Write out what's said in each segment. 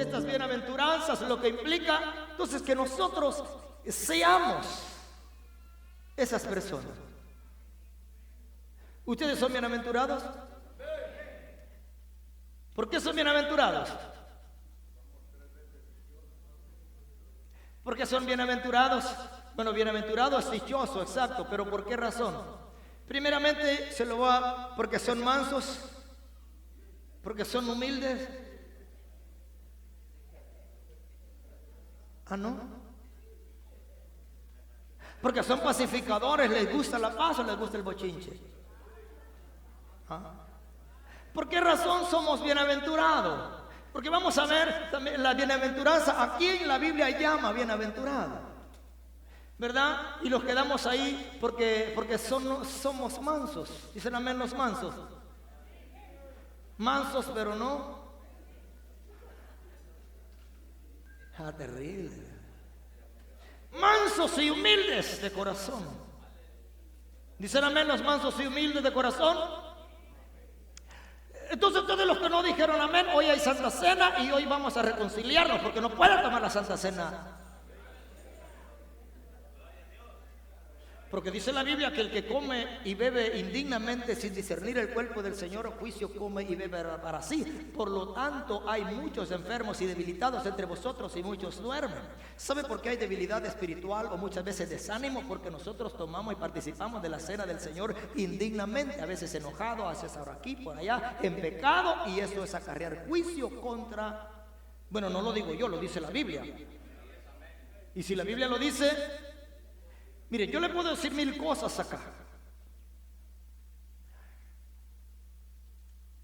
estas bienaventuranzas, lo que implica entonces que nosotros seamos esas personas. ¿Ustedes son bienaventurados? ¿Por qué son bienaventurados? ¿Por qué son bienaventurados? Bueno, bienaventurado es dichoso, exacto, pero ¿por qué razón? Primeramente se lo va porque son mansos, porque son humildes. Ah, ¿no? Porque son pacificadores, les gusta la paz o les gusta el bochinche. ¿Ah? ¿Por qué razón somos bienaventurados? Porque vamos a ver también la bienaventuranza. ¿A quién la Biblia llama bienaventurado? ¿Verdad? Y los quedamos ahí porque somos mansos. Dicen amén los mansos. Mansos pero no. Ah, terrible. Mansos y humildes de corazón. Dicen amén los mansos y humildes de corazón. Entonces todos los que no dijeron amén, hoy hay Santa Cena y hoy vamos a reconciliarnos porque no pueden tomar la Santa Cena. Porque dice la Biblia que el que come y bebe indignamente sin discernir el cuerpo del Señor, juicio come y bebe para sí. Por lo tanto, hay muchos enfermos y debilitados entre vosotros y muchos duermen. ¿Sabe por qué hay debilidad espiritual o muchas veces desánimo? Porque nosotros tomamos y participamos de la cena del Señor indignamente, a veces enojado, a veces ahora aquí, por allá, en pecado, y eso es acarrear juicio contra... Bueno, no lo digo yo, lo dice la Biblia. Y si la Biblia lo dice... Mire, yo le puedo decir 1000 cosas acá.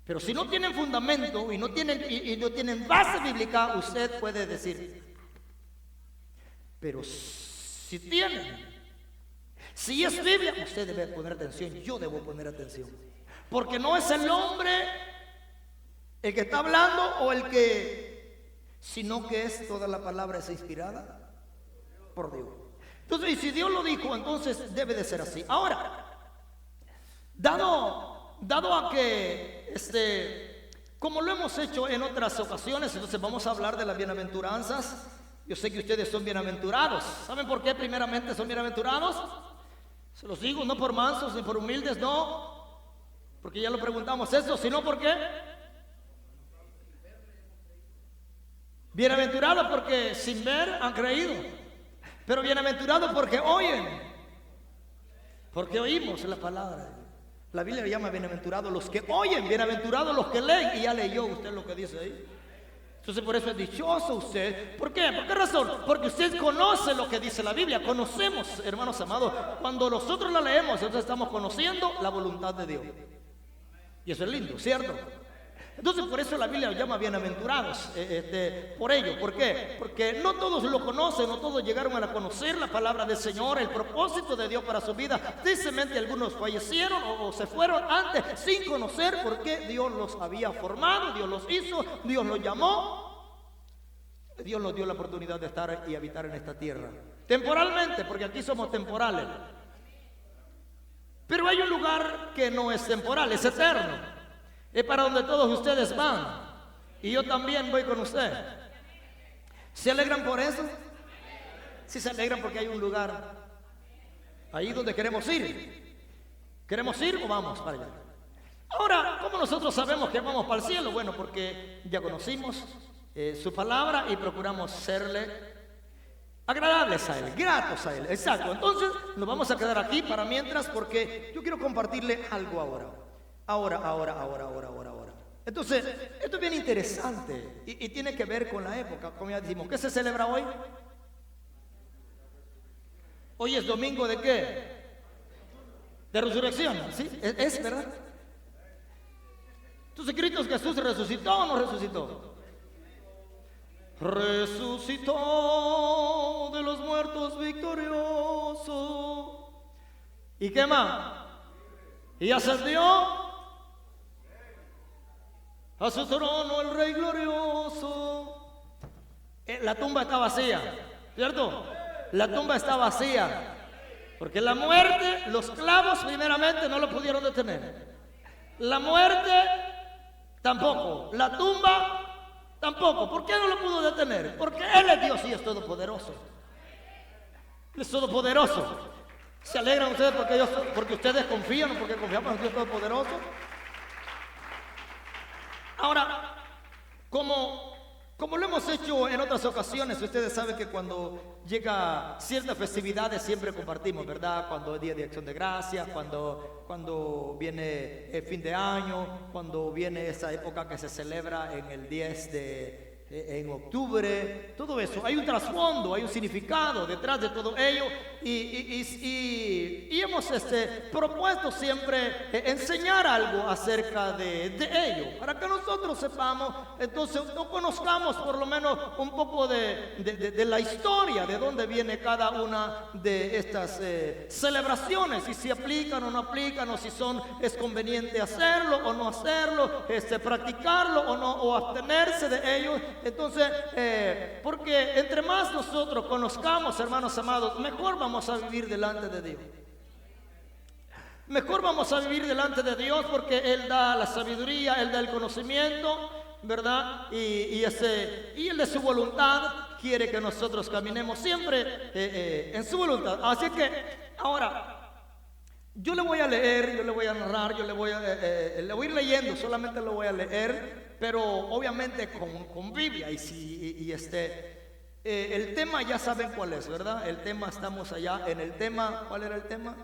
Pero si no tienen fundamento y no tienen base bíblica, usted puede decir. Pero si tienen, si es Biblia, usted debe poner atención, yo debo poner atención. Porque no es el hombre el que está hablando o el que, sino que es toda la palabra es inspirada por Dios. Entonces, y si Dios lo dijo, entonces debe de ser así. Ahora, dado a que, como lo hemos hecho en otras ocasiones, entonces vamos a hablar de las bienaventuranzas. Yo sé que ustedes son bienaventurados. ¿Saben por qué primeramente son bienaventurados? Se los digo, no por mansos ni por humildes, no. Porque ya lo preguntamos eso, sino por qué. Bienaventurados porque sin ver han creído. Pero bienaventurados porque oyen, porque oímos la palabra. La Biblia le llama bienaventurados los que oyen, bienaventurados los que leen. Y ya leyó usted lo que dice ahí. Entonces por eso es dichoso usted. ¿Por qué? ¿Por qué razón? Porque usted conoce lo que dice la Biblia. Conocemos, hermanos amados, cuando nosotros la leemos, entonces estamos conociendo la voluntad de Dios. Y eso es lindo, ¿cierto? Entonces por eso la Biblia los llama bienaventurados, por ello. ¿Por qué? Porque no todos lo conocen, no todos llegaron a conocer la palabra del Señor, el propósito de Dios para su vida. Tristemente algunos fallecieron o se fueron antes sin conocer por qué Dios los había formado, Dios los hizo, Dios los llamó. Dios nos dio la oportunidad de estar y habitar en esta tierra. Temporalmente, porque aquí somos temporales. Pero hay un lugar que no es temporal, es eterno. Es para donde todos ustedes van. Y yo también voy con usted. ¿Se alegran por eso? Sí, se alegran porque hay un lugar ahí donde queremos ir. ¿Queremos ir o vamos para allá? Ahora, ¿cómo nosotros sabemos que vamos para el cielo? Bueno, porque ya conocimos su palabra y procuramos serle agradables a Él, gratos a Él. Exacto. Entonces nos vamos a quedar aquí para mientras, porque yo quiero compartirle algo ahora. Ahora. Entonces, esto es bien interesante y tiene que ver con la época. Como ya dijimos, ¿qué se celebra hoy? Hoy es domingo ¿de qué? De resurrección, ¿sí? ¿Es verdad? Entonces, Cristo Jesús resucitó o no resucitó. Resucitó de los muertos victorioso. ¿Y qué más? Y ascendió a su trono el Rey glorioso. La tumba está vacía, ¿cierto? La tumba está vacía. Porque la muerte, los clavos primeramente no lo pudieron detener. La muerte tampoco. La tumba tampoco. ¿Por qué no lo pudo todopoderoso. Él es todopoderoso. ¿Se alegran ustedes porque ustedes confían o porque confiamos en Dios todopoderoso? Ahora, como lo hemos hecho en otras ocasiones, ustedes saben que cuando llega ciertas festividades siempre compartimos, ¿verdad? Cuando es Día de Acción de Gracias, cuando viene el fin de año, cuando viene esa época que se celebra en el 10 en octubre, todo eso. Hay un trasfondo, hay un significado detrás de todo ello y hemos propuesto siempre enseñar algo acerca de ello, para que nosotros sepamos, entonces, o conozcamos por lo menos un poco de la historia, de dónde viene cada una de estas celebraciones, y si aplican o no aplican, o si es conveniente hacerlo o no hacerlo, practicarlo o no, o abstenerse de ello. Entonces, porque entre más nosotros conozcamos, hermanos amados, mejor vamos a vivir delante de Dios. Mejor vamos a vivir delante de Dios, porque Él da la sabiduría, Él da el conocimiento, ¿verdad? Y Él de su voluntad quiere que nosotros caminemos siempre en su voluntad. Así que ahora yo le voy a leer, yo le voy a narrar, le voy a ir leyendo, solamente lo voy a leer, pero obviamente con Biblia. El tema ya saben cuál es, ¿verdad? El tema, estamos allá en el tema. ¿Cuál era el tema?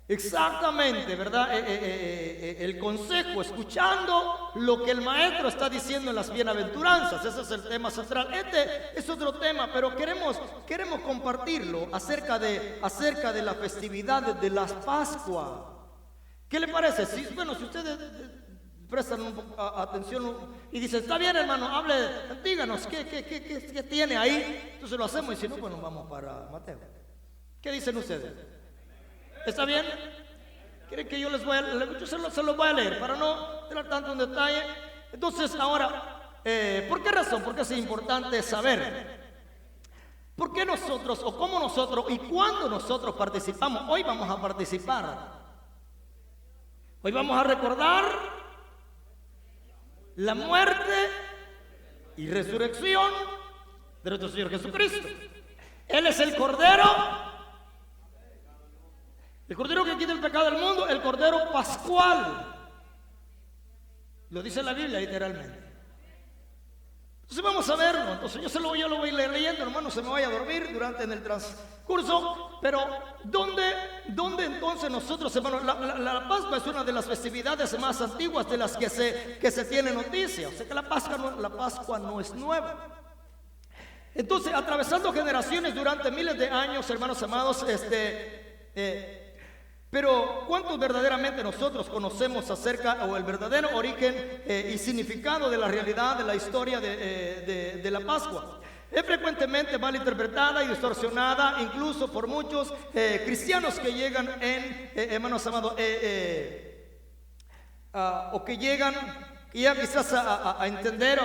Exactamente, ¿verdad? El consejo, escuchando lo que el maestro está diciendo en las bienaventuranzas. Ese es el tema central. Este es otro tema, pero queremos compartirlo acerca de la festividad de la Pascua. ¿Qué le parece? Si ustedes prestan atención y dicen, está bien, hermano, hable, díganos qué tiene ahí. Entonces lo hacemos, y si no, pues nos vamos para Mateo. ¿Qué dicen ustedes? ¿Está bien? ¿Quieren que yo se los voy a leer para no entrar tanto en detalle? Entonces, ahora, ¿por qué razón? Porque es importante saber por qué nosotros, o cómo nosotros, y cuándo nosotros participamos. Hoy vamos a participar. Hoy vamos a recordar la muerte y resurrección de nuestro Señor Jesucristo. Él es el Cordero. El Cordero que quita el pecado del mundo, el Cordero Pascual. Lo dice la Biblia literalmente. Entonces vamos a verlo. Entonces yo lo voy a ir leyendo, hermano, se me vaya a dormir en el transcurso. Pero ¿dónde entonces nosotros, hermano? La Pascua es una de las festividades más antiguas de las que se tiene noticia. O sea que la Pascua no es nueva. Entonces, atravesando generaciones durante miles de años, hermanos amados, pero ¿cuántos verdaderamente nosotros conocemos acerca, o el verdadero origen y significado de la realidad, de la historia de la Pascua? Es frecuentemente mal interpretada y distorsionada, incluso por muchos cristianos que llegan hermanos amados, o que llegan ya quizás a entender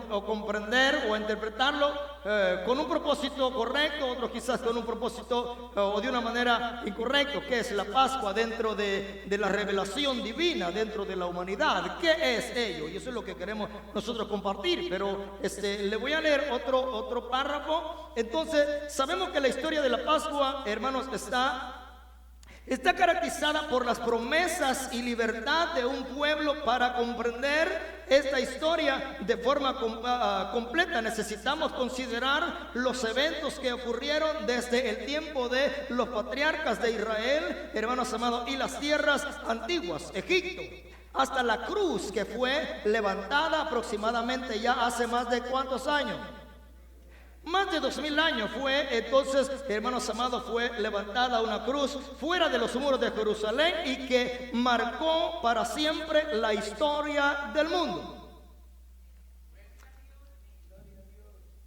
o comprender o a interpretarlo con un propósito correcto, otros quizás con un propósito o de una manera incorrecta, que es la Pascua dentro de la revelación divina dentro de la humanidad. ¿Qué es ello? Y eso es lo que queremos nosotros compartir, pero le voy a leer otro párrafo. Entonces, sabemos que la historia de la Pascua, hermanos, está caracterizada por las promesas y libertad de un pueblo. Para comprender esta historia de forma completa, necesitamos considerar los eventos que ocurrieron desde el tiempo de los patriarcas de Israel, hermanos amados, y las tierras antiguas, Egipto, hasta la cruz que fue levantada aproximadamente ya hace más de ¿cuántos años? Más de 2000 años fue entonces, hermanos amados, fue levantada una cruz fuera de los muros de Jerusalén y que marcó para siempre la historia del mundo.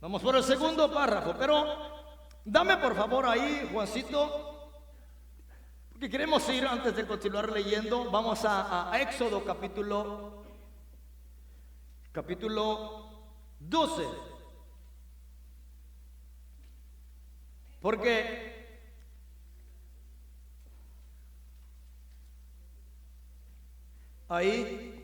Vamos por el segundo párrafo, pero dame por favor ahí, Juancito, porque queremos ir, antes de continuar leyendo, vamos a Éxodo capítulo 12. Porque ahí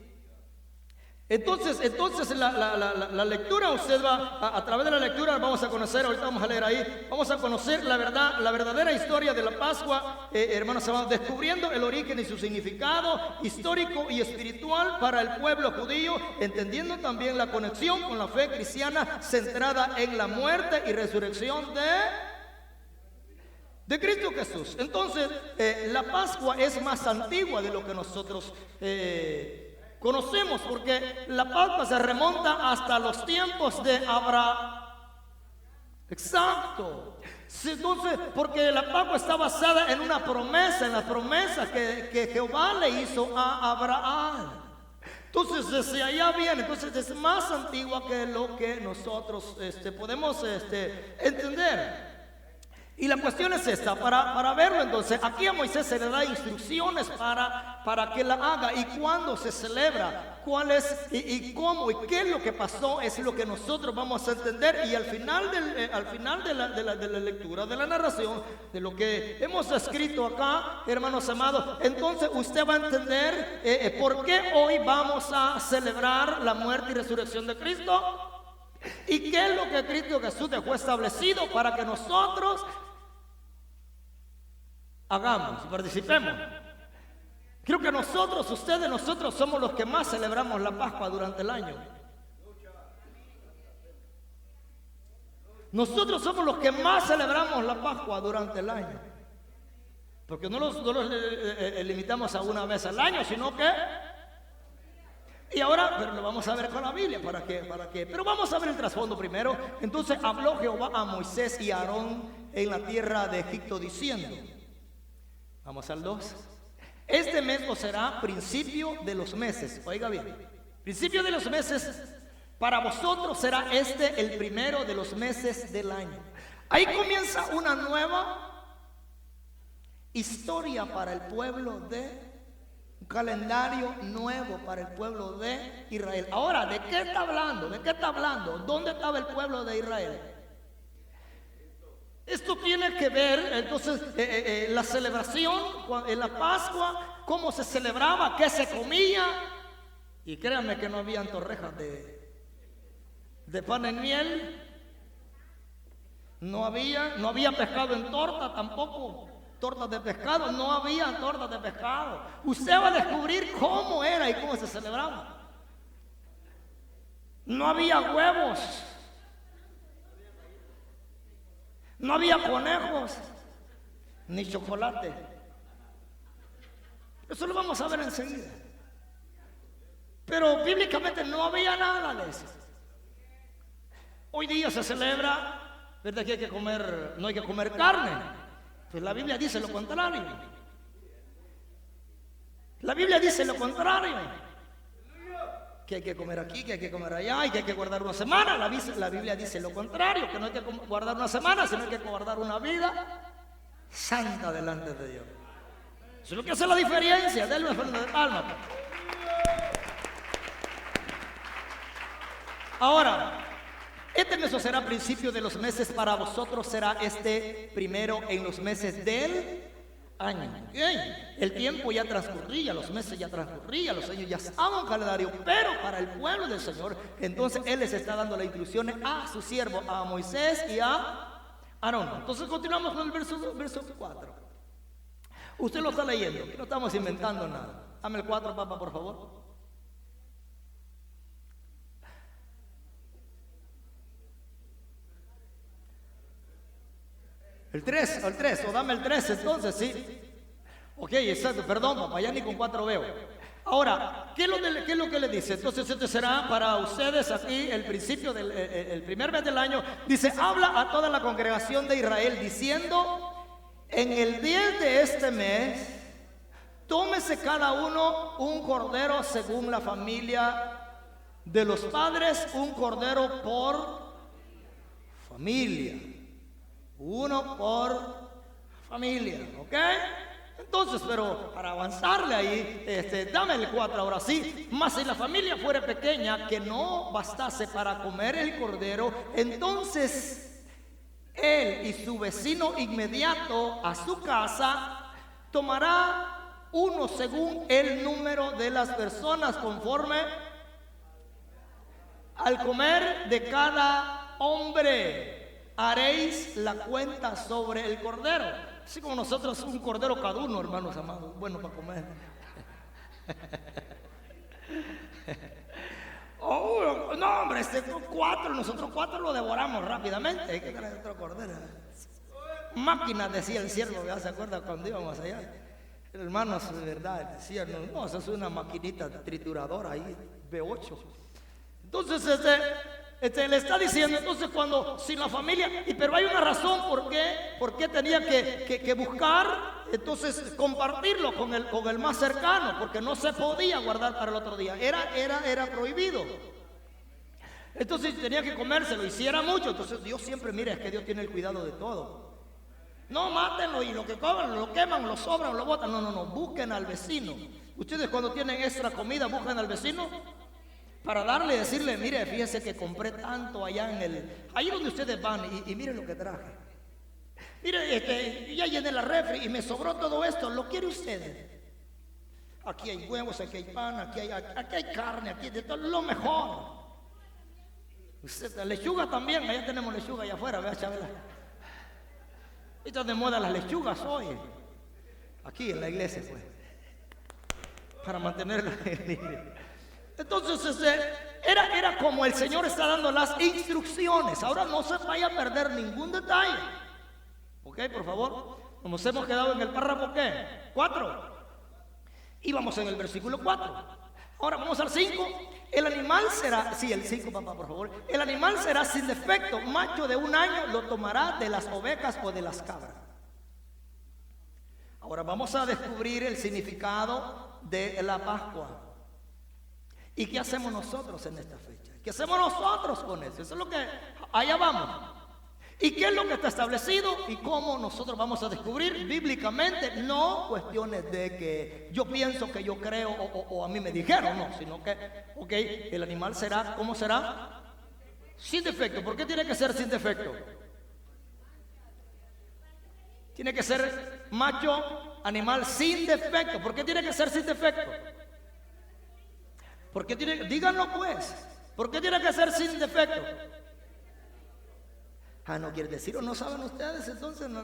Entonces la lectura, usted va a través de la lectura vamos a conocer, ahorita vamos a leer ahí, vamos a conocer la verdad, la verdadera historia de la Pascua, hermanos amados, descubriendo el origen y su significado histórico y espiritual para el pueblo judío, entendiendo también la conexión con la fe cristiana centrada en la muerte y resurrección de Cristo Jesús. Entonces, la Pascua es más antigua de lo que nosotros conocemos, porque la Pascua se remonta hasta los tiempos de Abraham. Exacto. Entonces, porque la Pascua está basada en una promesa, en la promesa que Jehová le hizo a Abraham. Entonces, desde allá viene, entonces es más antigua que lo que nosotros podemos entender. Y la cuestión es esta, para verlo entonces, aquí a Moisés se le da instrucciones para que la haga y cuándo se celebra, cuál es y cómo y qué es lo que pasó, es lo que nosotros vamos a entender. Y al final de la lectura, de la narración, de lo que hemos escrito acá, hermanos amados, entonces usted va a entender por qué hoy vamos a celebrar la muerte y resurrección de Cristo. ¿Y qué es lo que Cristo Jesús dejó establecido para que nosotros hagamos y participemos? Creo que nosotros somos los que más celebramos la Pascua durante el año. Nosotros somos los que más celebramos la Pascua durante el año. Porque no los limitamos a una vez al año, sino que... Y ahora, pero lo vamos a ver con la Biblia, ¿para qué? Pero vamos a ver el trasfondo primero. Entonces habló Jehová a Moisés y a Aarón en la tierra de Egipto diciendo, vamos al 2. Este mes os será principio de los meses. Oiga bien, principio de los meses, para vosotros será el primero de los meses del año. Ahí comienza una nueva historia para el pueblo un calendario nuevo para el pueblo de Israel. Ahora, ¿de qué está hablando? ¿De qué está hablando? ¿Dónde estaba el pueblo de Israel? Esto tiene que ver, entonces, la celebración en la Pascua, cómo se celebraba, qué se comía. Y créanme que no habían torrejas de pan en miel. No había pescado en torta tampoco. Tortas de pescado, no había tortas de pescado. Usted va a descubrir cómo era y cómo se celebraba. No había huevos, no había conejos, ni chocolate. Eso lo vamos a ver enseguida. Pero bíblicamente no había nada de eso. Hoy día se celebra, ¿verdad? Que no hay que comer carne. Pues la Biblia dice lo contrario. La Biblia dice lo contrario. Que hay que comer aquí, que hay que comer allá y que hay que guardar una semana. La Biblia dice lo contrario, que no hay que guardar una semana, sino que hay que guardar una vida santa delante de Dios. Eso es lo que hace la diferencia. Denle una ofrenda de palma. Ahora, este mes será principio de los meses, para vosotros será primero en los meses del año. ¿Okay? El tiempo ya transcurría, los meses ya transcurrían, los años ya estaban en calendario, pero para el pueblo del Señor, entonces Él les está dando las instrucciones a su siervo, a Moisés y a Aarón. Entonces continuamos con el verso 4. Usted lo está leyendo, que no estamos inventando nada. Dame el 4, papá, por favor. El 3, o dame el 3 entonces, sí. Ok, exacto, perdón papá, ya ni con 4 veo. Ahora, ¿qué es lo que le dice? Entonces este será para ustedes aquí el principio el primer mes del año. Dice, habla a toda la congregación de Israel diciendo, en el 10 de este mes, tómese cada uno un cordero según la familia de los padres, un cordero por familia. Uno por familia, ¿ok? Entonces, pero para avanzarle ahí, dame el 4 ahora sí. Mas si la familia fuera pequeña, que no bastase para comer el cordero, entonces él y su vecino inmediato a su casa tomará uno según el número de las personas conforme al comer de cada hombre haréis la cuenta sobre el cordero. Así como nosotros un cordero cada uno, hermanos amados, bueno para comer. Oh, no, hombre, nosotros cuatro lo devoramos rápidamente. Hay que traer otro cordero. Máquinas, decía el siervo, ¿ya se acuerda cuando íbamos allá? Hermanos, de verdad, decían, no, eso es una maquinita trituradora ahí, V8. Entonces, le está diciendo, entonces cuando, si la familia, pero hay una razón por qué tenía que buscar, entonces compartirlo con el más cercano, porque no se podía guardar para el otro día, era prohibido. Entonces tenía que comérselo, y si era mucho, entonces Dios siempre, mira, es que Dios tiene el cuidado de todo. No, mátenlo y lo que coman, lo queman, lo sobran, lo botan. No, busquen al vecino. Ustedes cuando tienen extra comida, buscan al vecino para darle y decirle, mire, fíjese que compré tanto allá ahí donde ustedes van y miren lo que traje. Mire, ya llené la refri y me sobró todo esto, ¿lo quiere usted? Aquí hay huevos, aquí hay pan, aquí hay carne, aquí hay de todo, lo mejor. La lechuga también, allá tenemos lechuga allá afuera, vea, Chabela. Están de moda las lechugas hoy, aquí en la iglesia, pues, para mantenerla. Entonces, era como el Señor está dando las instrucciones. Ahora no se vaya a perder ningún detalle. Ok, por favor. Nos hemos quedado en el párrafo, ¿qué? 4. Y vamos en el versículo 4. Ahora vamos al 5. El animal será, sí, el 5, papá, por favor. El animal será sin defecto, macho de 1 año, lo tomará de las ovejas o de las cabras. Ahora vamos a descubrir el significado de la Pascua. ¿Y qué hacemos nosotros en esta fecha? ¿Qué hacemos nosotros con eso? Eso es lo que, allá vamos. ¿Y qué es lo que está establecido? ¿Y cómo nosotros vamos a descubrir bíblicamente? No cuestiones de que yo pienso, que yo creo o a mí me dijeron, no, sino que, ok, el animal será, ¿cómo será? Sin defecto. ¿Por qué tiene que ser sin defecto? Tiene que ser macho, animal sin defecto. ¿Por qué tiene que ser sin defecto? ¿Por qué díganlo pues, ¿por qué tiene que ser sin defecto? No quiere decir, o no saben ustedes, entonces no.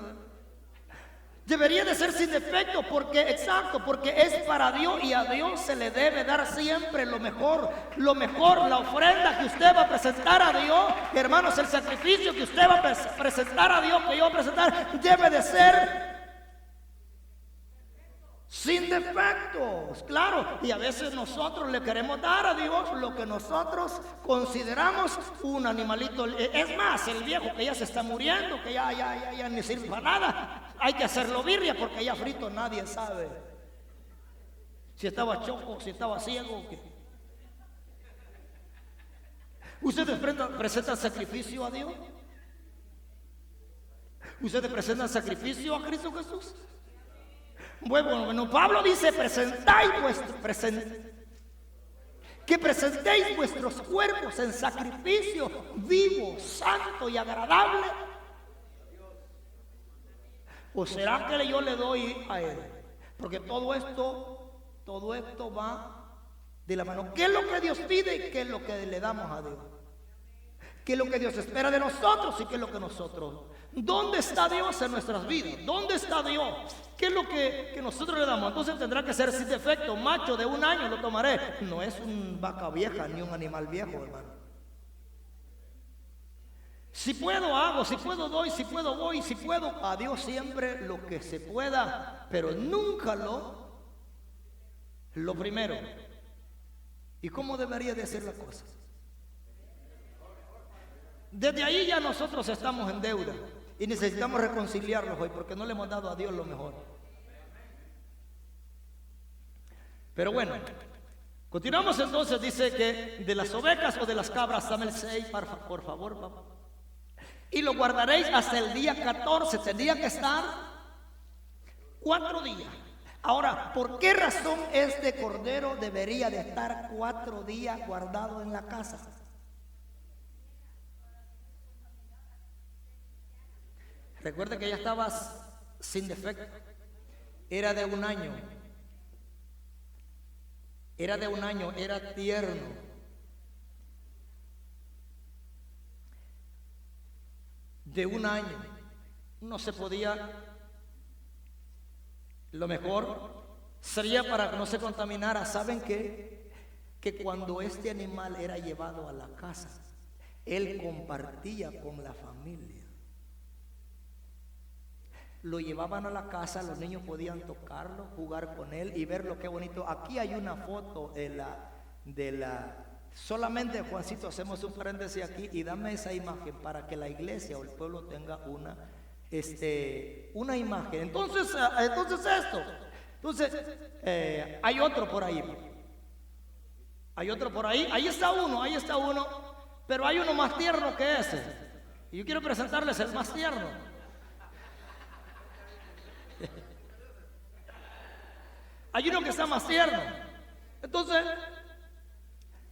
Debería de ser sin defecto, porque es para Dios, y a Dios se le debe dar siempre lo mejor, la ofrenda que usted va a presentar a Dios, hermanos, el sacrificio que usted va a presentar a Dios, que yo voy a presentar, debe de ser sin defectos, claro. Y a veces nosotros le queremos dar a Dios lo que nosotros consideramos un animalito. Es más, el viejo que ya se está muriendo, que ya ni sirve para nada, hay que hacerlo birria, porque ya frito nadie sabe si estaba choco, si estaba ciego. ¿Ustedes presentan sacrificio a Dios? ¿Ustedes presentan sacrificio a Cristo Jesús? Bueno, Pablo dice, que presentéis vuestros cuerpos en sacrificio vivo, santo y agradable. ¿O será que yo le doy a Él? Porque todo esto va de la mano. ¿Qué es lo que Dios pide y qué es lo que le damos a Dios? ¿Qué es lo que Dios espera de nosotros y qué es lo que nosotros? ¿Dónde está Dios en nuestras vidas? ¿Dónde está Dios? ¿Qué es lo que nosotros le damos? Entonces tendrá que ser sin defecto, macho de 1 año lo tomaré. No es un vaca vieja ni un animal viejo, hermano. Si puedo hago, si puedo doy, si puedo voy, si puedo a Dios siempre lo que se pueda, pero nunca lo primero. ¿Y cómo debería de ser la cosa? Desde ahí ya nosotros estamos en deuda y necesitamos reconciliarnos hoy, porque no le hemos dado a Dios lo mejor. Pero bueno, continuamos entonces. Dice que de las ovejas o de las cabras, dame el 6, por favor, papá. Y lo guardaréis hasta el día 14. Tendría que estar 4 días. Ahora, ¿por qué razón este cordero debería de estar 4 días guardado en la casa? Recuerda que ya estabas sin defecto. Era de 1 año. Era tierno. de 1 año. No se podía. Lo mejor sería para que no se contaminara. ¿Saben qué? Que cuando este animal era llevado a la casa, él compartía con la familia. Lo llevaban a la casa, los niños podían tocarlo, jugar con él y ver lo que bonito. Aquí hay una foto solamente, Juancito, hacemos un paréntesis aquí y dame esa imagen para que la iglesia o el pueblo tenga una imagen. Entonces hay otro por ahí. Ahí está uno, pero hay uno más tierno que ese. Y yo quiero presentarles el más tierno. Hay uno que está más tierno. Entonces,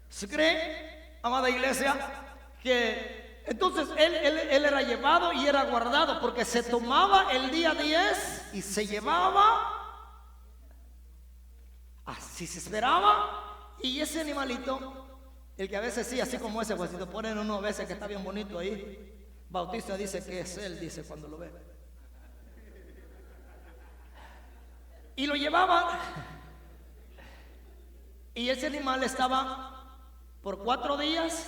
se cree, amada iglesia, que entonces él era llevado y era guardado, porque se tomaba el día 10 y se llevaba, así se esperaba, y ese animalito, el que a veces sí, así como ese Juancito, ponen uno a veces que está bien bonito ahí, Bautista dice que es él, dice cuando lo ve. Y lo llevaban, y ese animal estaba por 4 días,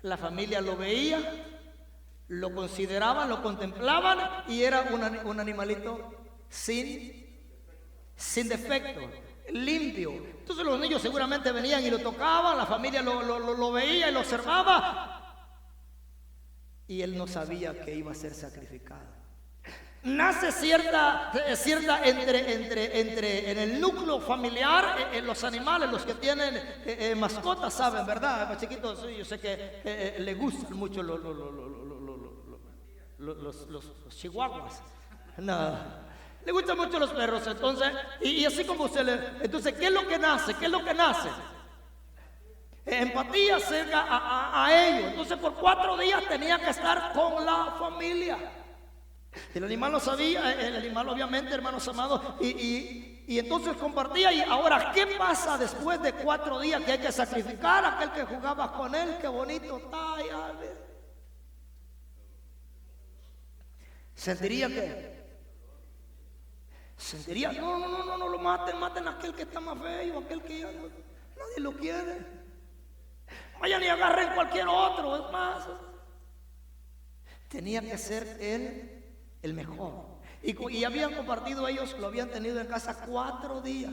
la familia lo veía, lo consideraban, lo contemplaban, y era un animalito sin defecto, limpio. Entonces los niños seguramente venían y lo tocaban, la familia lo veía y lo observaba, y él no sabía que iba a ser sacrificado. Nace cierta en el núcleo familiar, los animales, los que tienen mascotas, saben, ¿verdad? Los chiquitos, yo sé que le gustan mucho los chihuahuas. No, le gustan mucho los perros, entonces, y así como usted entonces, ¿qué es lo que nace? Empatía cerca a ellos. Entonces, por 4 días tenía que estar con la familia. El animal lo sabía, el animal obviamente, hermanos amados, y entonces compartía. Y ahora, ¿qué pasa después de 4 días que hay que sacrificar a aquel que jugaba con él? Qué bonito está. Sentiría, no lo maten a aquel que está más feo, aquel que ya nadie lo quiere. Vayan y agarren cualquier otro, es más. Tenía que ser él el mejor. Y habían compartido, ellos lo habían tenido en casa 4 días,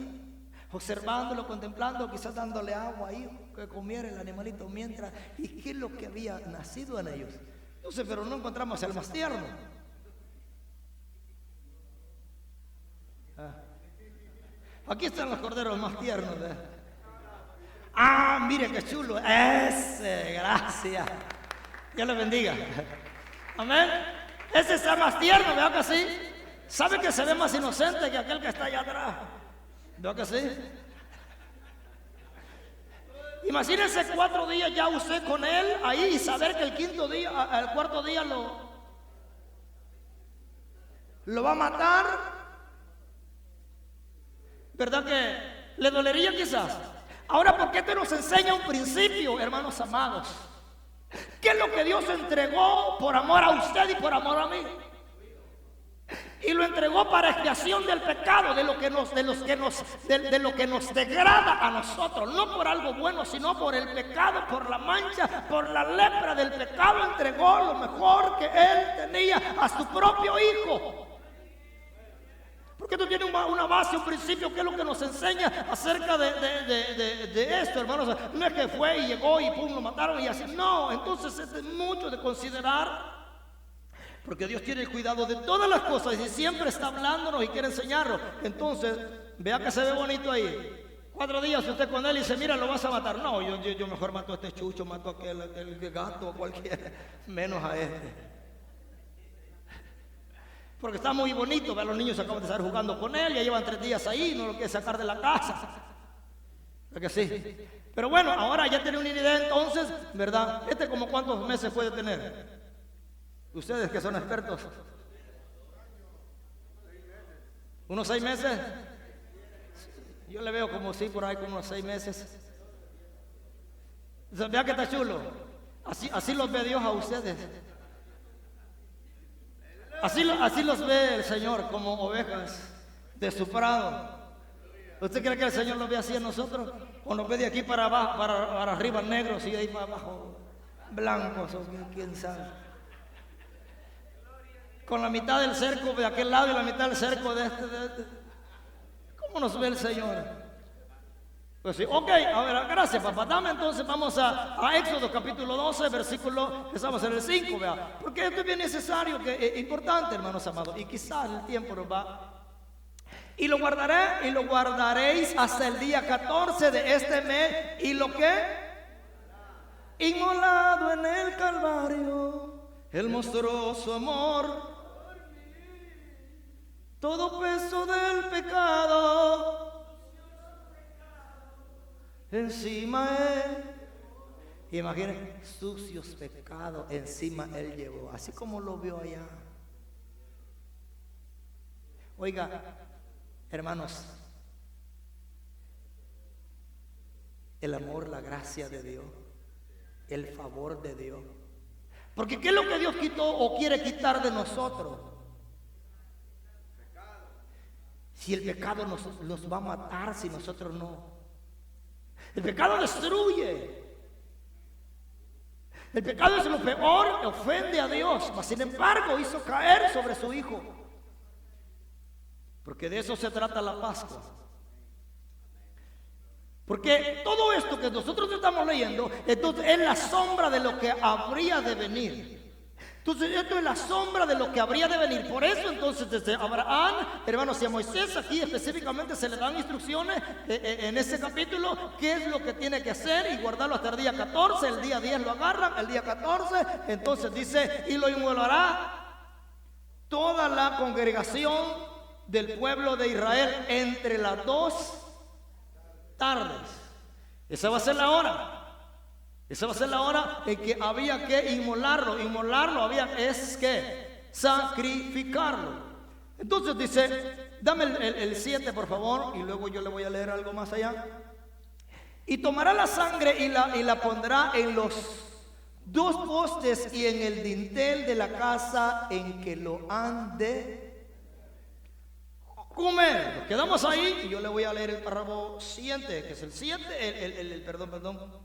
observándolo, contemplándolo, quizás dándole agua ahí, que comiera el animalito mientras. ¿Y qué es lo que había nacido en ellos? Entonces, pero no encontramos el más tierno. Aquí están los corderos más tiernos. Mire qué chulo. Gracias. Dios le bendiga. Amén. Ese está más tierno, ¿verdad que sí? ¿Sabe que se ve más inocente que aquel que está allá atrás? ¿Verdad que sí? Imagínense 4 días ya usted con él ahí y saber que el 4º día lo va a matar. ¿Verdad que le dolería quizás? Ahora, ¿por qué te nos enseña un principio, hermanos amados? ¿Qué es lo que Dios entregó por amor a usted y por amor a mí? Y lo entregó para expiación del pecado, de lo que nos degrada a nosotros, no por algo bueno, sino por el pecado, por la mancha, por la lepra del pecado. Entregó lo mejor que él tenía, a su propio hijo. Porque esto tiene una base, un principio, que es lo que nos enseña acerca de esto, hermanos. No es que fue y llegó y pum, lo mataron y así. No, entonces es mucho de considerar. Porque Dios tiene el cuidado de todas las cosas y siempre está hablándonos y quiere enseñarnos. Entonces, vea que se ve bonito ahí. 4 días usted con él y dice, mira, lo vas a matar. No, yo mejor mato a este chucho, mato a aquel gato, o cualquiera, menos a este. Porque está muy bonito, los niños acaban de estar jugando con él, ya llevan 3 días ahí, no lo quiere sacar de la casa. ¿Verdad que sí? Pero bueno, ahora ya tiene una idea entonces, ¿verdad? ¿Como cuántos meses puede tener? Ustedes que son expertos. ¿Unos 6 meses? Yo le veo como sí, por ahí como unos 6 meses. Vea que está chulo. Así los ve Dios a ustedes. Así los ve el Señor como ovejas de su prado. ¿Usted cree que el Señor los ve así a nosotros? O nos ve de aquí para abajo, para arriba negros y de ahí para abajo blancos, o quién sabe. Con la mitad del cerco de aquel lado y la mitad del cerco de este. ¿Cómo nos ve el Señor? Pues sí, ok, a ver, gracias papá. Dame entonces, vamos a Éxodo capítulo 12, versículo, estamos en el 5, vea. Porque esto es bien necesario, que es importante, hermanos amados. Y quizás el tiempo nos va. Y lo guardaré y lo guardaréis hasta el día 14 de este mes. ¿Y lo que? Inmolado en el Calvario, el monstruoso amor, todo peso del pecado, encima él. Imaginen, sucios pecados encima él llevó, así como lo vio allá. Oiga, hermanos, el amor, la gracia de Dios, el favor de Dios. Porque ¿qué es lo que Dios quitó o quiere quitar de nosotros? Si el pecado nos va a matar, si nosotros no. El pecado destruye. El pecado es lo peor, ofende a Dios, mas sin embargo hizo caer sobre su Hijo. Porque de eso se trata la Pascua. Porque todo esto que nosotros estamos leyendo, entonces es la sombra de lo que habría de venir. Entonces esto es la sombra de lo que habría de venir. Por eso entonces desde Abraham, hermanos, y a Moisés aquí específicamente se le dan instrucciones en ese capítulo, qué es lo que tiene que hacer y guardarlo hasta el día 14. El día 10 lo agarran, el día 14 entonces dice, y lo inmolará toda la congregación del pueblo de Israel entre las 2 tardes. Esa va a ser la hora. Esa va a ser la hora en que había que inmolarlo. Es que sacrificarlo. Entonces dice, dame el 7 por favor, y luego yo le voy a leer algo más allá. Y tomará la sangre y la pondrá en los 2 postes y en el dintel de la casa en que lo han de comer. Nos quedamos ahí y yo le voy a leer el párrafo siguiente, que es el 7, perdón.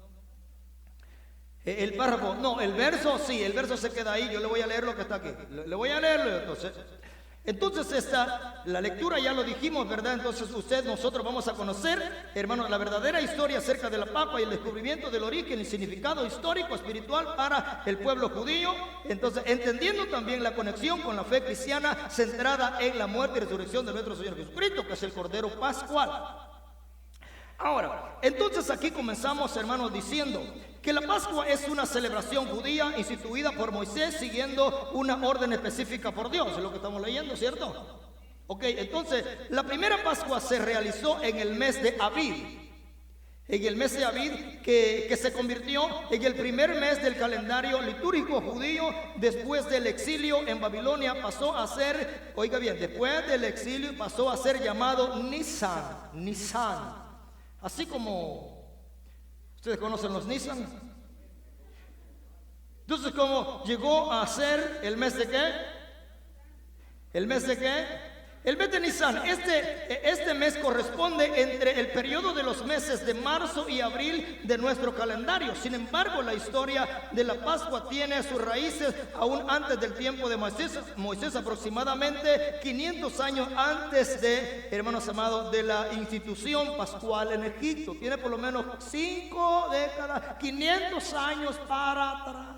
El párrafo, no, el verso, sí, el verso se queda ahí. Yo le voy a leer lo que está aquí. Le voy a leerlo entonces esta, la lectura ya lo dijimos, ¿verdad? Entonces nosotros vamos a conocer, hermanos, la verdadera historia acerca de la Pascua y el descubrimiento del origen y significado histórico, espiritual para el pueblo judío. Entonces, entendiendo también la conexión con la fe cristiana centrada en la muerte y resurrección de nuestro Señor Jesucristo, que es el Cordero Pascual. Ahora, entonces aquí comenzamos, hermanos, diciendo que la Pascua es una celebración judía instituida por Moisés siguiendo una orden específica por Dios. Es lo que estamos leyendo, ¿cierto? Ok, entonces la primera Pascua se realizó en el mes de Abib. En el mes de Abib, que se convirtió en el primer mes del calendario litúrgico judío. Después del exilio en Babilonia pasó a ser, oiga bien, después del exilio pasó a ser llamado Nisan. Así como ustedes conocen los Nisan. Entonces, como llegó a ser el mes de qué? ¿El mes de qué? El mes de Nisan. Este mes corresponde entre el periodo de los meses de marzo y abril de nuestro calendario. Sin embargo, la historia de la Pascua tiene sus raíces aún antes del tiempo de Moisés, aproximadamente 500 años antes de, hermanos amados, de la institución pascual en Egipto. Tiene por lo menos 5 décadas, 500 años para atrás.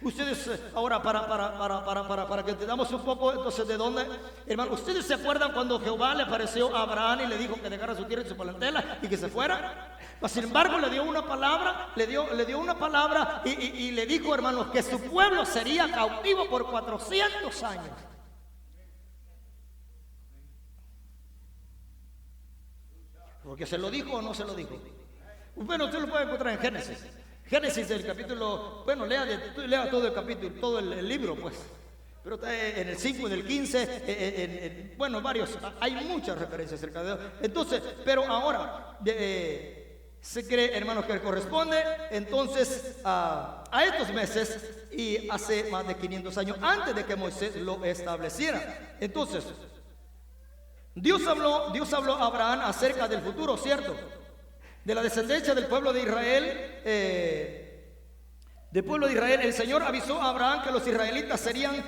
Ustedes, ahora para que entendamos un poco, entonces, de dónde, hermano, ¿ustedes se acuerdan cuando Jehová le apareció a Abraham y le dijo que dejara su tierra y su parentela y que se fuera? Mas, sin embargo, le dio una palabra, y le dijo, hermanos, que su pueblo sería cautivo por 400 años. Porque se lo dijo o no se lo dijo. Bueno, usted lo puede encontrar en Génesis. Génesis del capítulo, bueno, lea todo el capítulo, todo el libro, pues. Pero está en el 5, en el 15, bueno, varios, hay muchas referencias acerca de Dios. Entonces, pero ahora, Se cree, hermanos, que corresponde entonces a estos meses y hace más de 500 años antes de que Moisés lo estableciera. Entonces, Dios habló a Abraham acerca del futuro, ¿cierto? De la descendencia del pueblo de Israel. Del pueblo de Israel, el Señor avisó a Abraham que los israelitas serían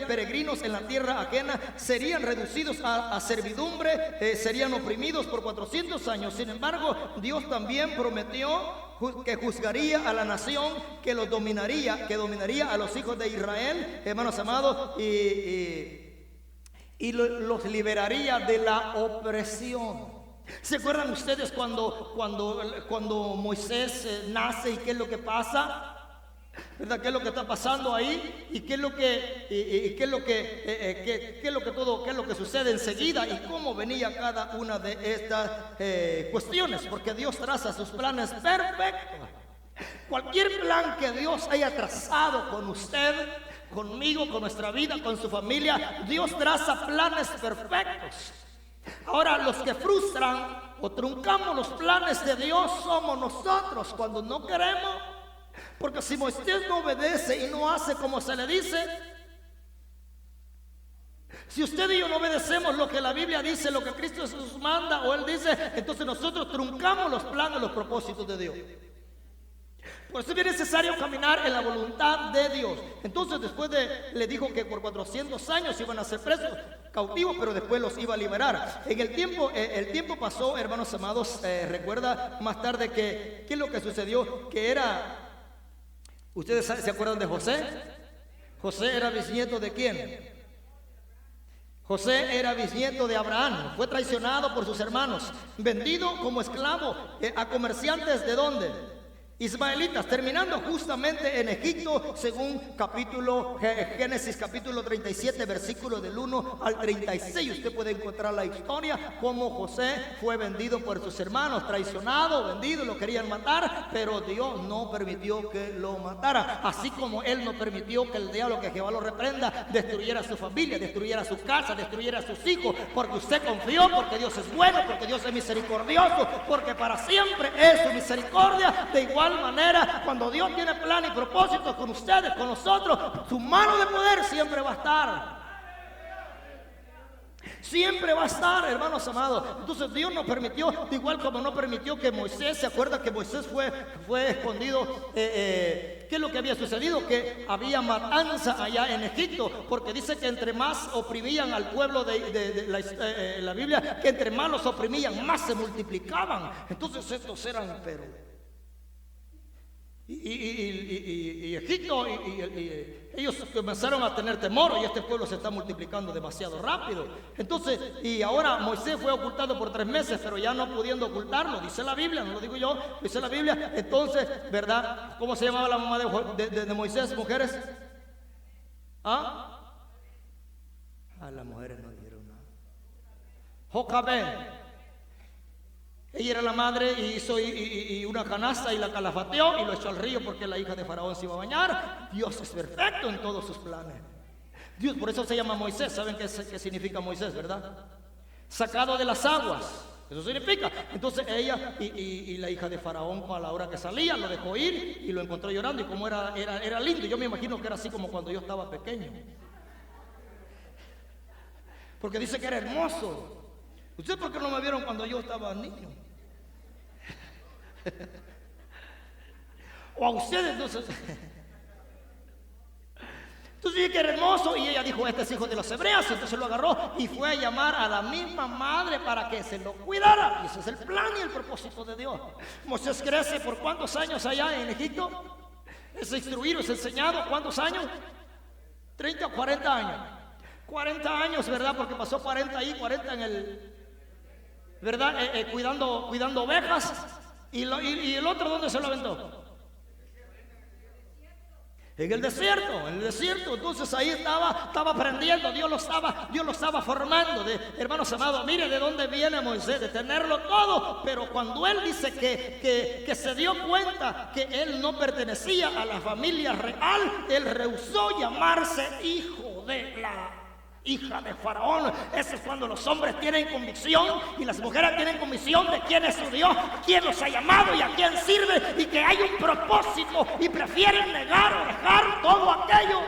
peregrinos en la tierra ajena, serían reducidos a servidumbre, serían oprimidos por 400 años. Sin embargo, Dios también prometió que juzgaría a la nación, que dominaría a los hijos de Israel, hermanos amados, y los liberaría de la opresión. ¿Se acuerdan ustedes cuando Moisés nace y qué es lo que pasa? ¿Verdad? ¿Qué es lo que está pasando ahí? ¿Y qué es lo que sucede enseguida? ¿Y cómo venía cada una de estas cuestiones? Porque Dios traza sus planes perfectos. Cualquier plan que Dios haya trazado con usted, conmigo, con nuestra vida, con su familia, Dios traza planes perfectos. Ahora, los que frustran o truncamos los planes de Dios somos nosotros cuando no queremos. Porque si Moisés no obedece y no hace como se le dice, si usted y yo no obedecemos lo que la Biblia dice, lo que Cristo Jesús manda o Él dice, entonces nosotros truncamos los planes, los propósitos de Dios. Por eso es bien necesario caminar en la voluntad de Dios. Entonces le dijo que por 400 años iban a ser presos, cautivos, pero después los iba a liberar. En el tiempo pasó, hermanos amados, recuerda más tarde ¿qué es lo que sucedió? ¿Ustedes se acuerdan de José? José era bisnieto ¿de quién? José era bisnieto de Abraham. Fue traicionado por sus hermanos, vendido como esclavo a comerciantes ¿de dónde? Ismaelitas, terminando justamente en Egipto, según Génesis capítulo 37, versículo del 1 al 36. Usted puede encontrar la historia, cómo José fue vendido por sus hermanos, traicionado, vendido, lo querían matar, pero Dios no permitió que lo matara. Así como Él no permitió que el diablo, que Jehová lo reprenda, destruyera a su familia, destruyera su casa, destruyera a sus hijos, porque usted confió, porque Dios es bueno, porque Dios es misericordioso, porque para siempre es su misericordia. De igual manera, cuando Dios tiene plan y propósitos con ustedes, con nosotros, su mano de poder siempre va a estar. Siempre va a estar, hermanos amados. Entonces Dios no permitió, de igual como no permitió que Moisés, ¿se acuerda que Moisés fue escondido? ¿Qué es lo que había sucedido? Que había matanza allá en Egipto, porque dice que entre más oprimían al pueblo de la Biblia, que entre más los oprimían, más se multiplicaban. Entonces estos eran, y Egipto, ellos comenzaron a tener temor, y este pueblo se está multiplicando demasiado rápido. Entonces, y ahora Moisés fue ocultado por 3 meses, pero ya no pudiendo ocultarlo, dice la Biblia, no lo digo yo, dice la Biblia. Entonces, ¿verdad? ¿Cómo se llamaba la mamá de Moisés, mujeres? A las mujeres no dijeron nada. Jocabed. Ella era la madre y hizo una canasta y la calafateó y lo echó al río porque la hija de Faraón se iba a bañar. Dios es perfecto en todos sus planes. Dios, por eso se llama Moisés. ¿Saben qué significa Moisés, verdad? Sacado de las aguas. Eso significa. Entonces ella y la hija de Faraón, a la hora que salía, lo dejó ir y lo encontró llorando. Y como era lindo, yo me imagino que era así como cuando yo estaba pequeño. Porque dice que era hermoso. ¿Ustedes por qué no me vieron cuando yo estaba niño? O a ustedes, entonces dije que era hermoso, y ella dijo: este es hijo de los hebreos. Entonces lo agarró y fue a llamar a la misma madre para que se lo cuidara. Y ese es el plan y el propósito de Dios. Moisés crece por ¿cuántos años allá en Egipto? Es instruido, es enseñado. ¿Cuántos años? 30 o 40 años. 40 años, ¿verdad? Porque pasó 40 ahí, 40 en el, ¿verdad? Cuidando ovejas. ¿Y el otro dónde se lo aventó? En el desierto, Entonces ahí estaba aprendiendo. Dios lo estaba formando. Hermanos amados, mire de dónde viene Moisés, de tenerlo todo. Pero cuando él dice que se dio cuenta que él no pertenecía a la familia real, él rehusó llamarse hijo de la hija de Faraón. Ese es cuando los hombres tienen convicción y las mujeres tienen convicción de quién es su Dios, quién los ha llamado y a quién sirve, y que hay un propósito, y prefieren negar o dejar todo aquello,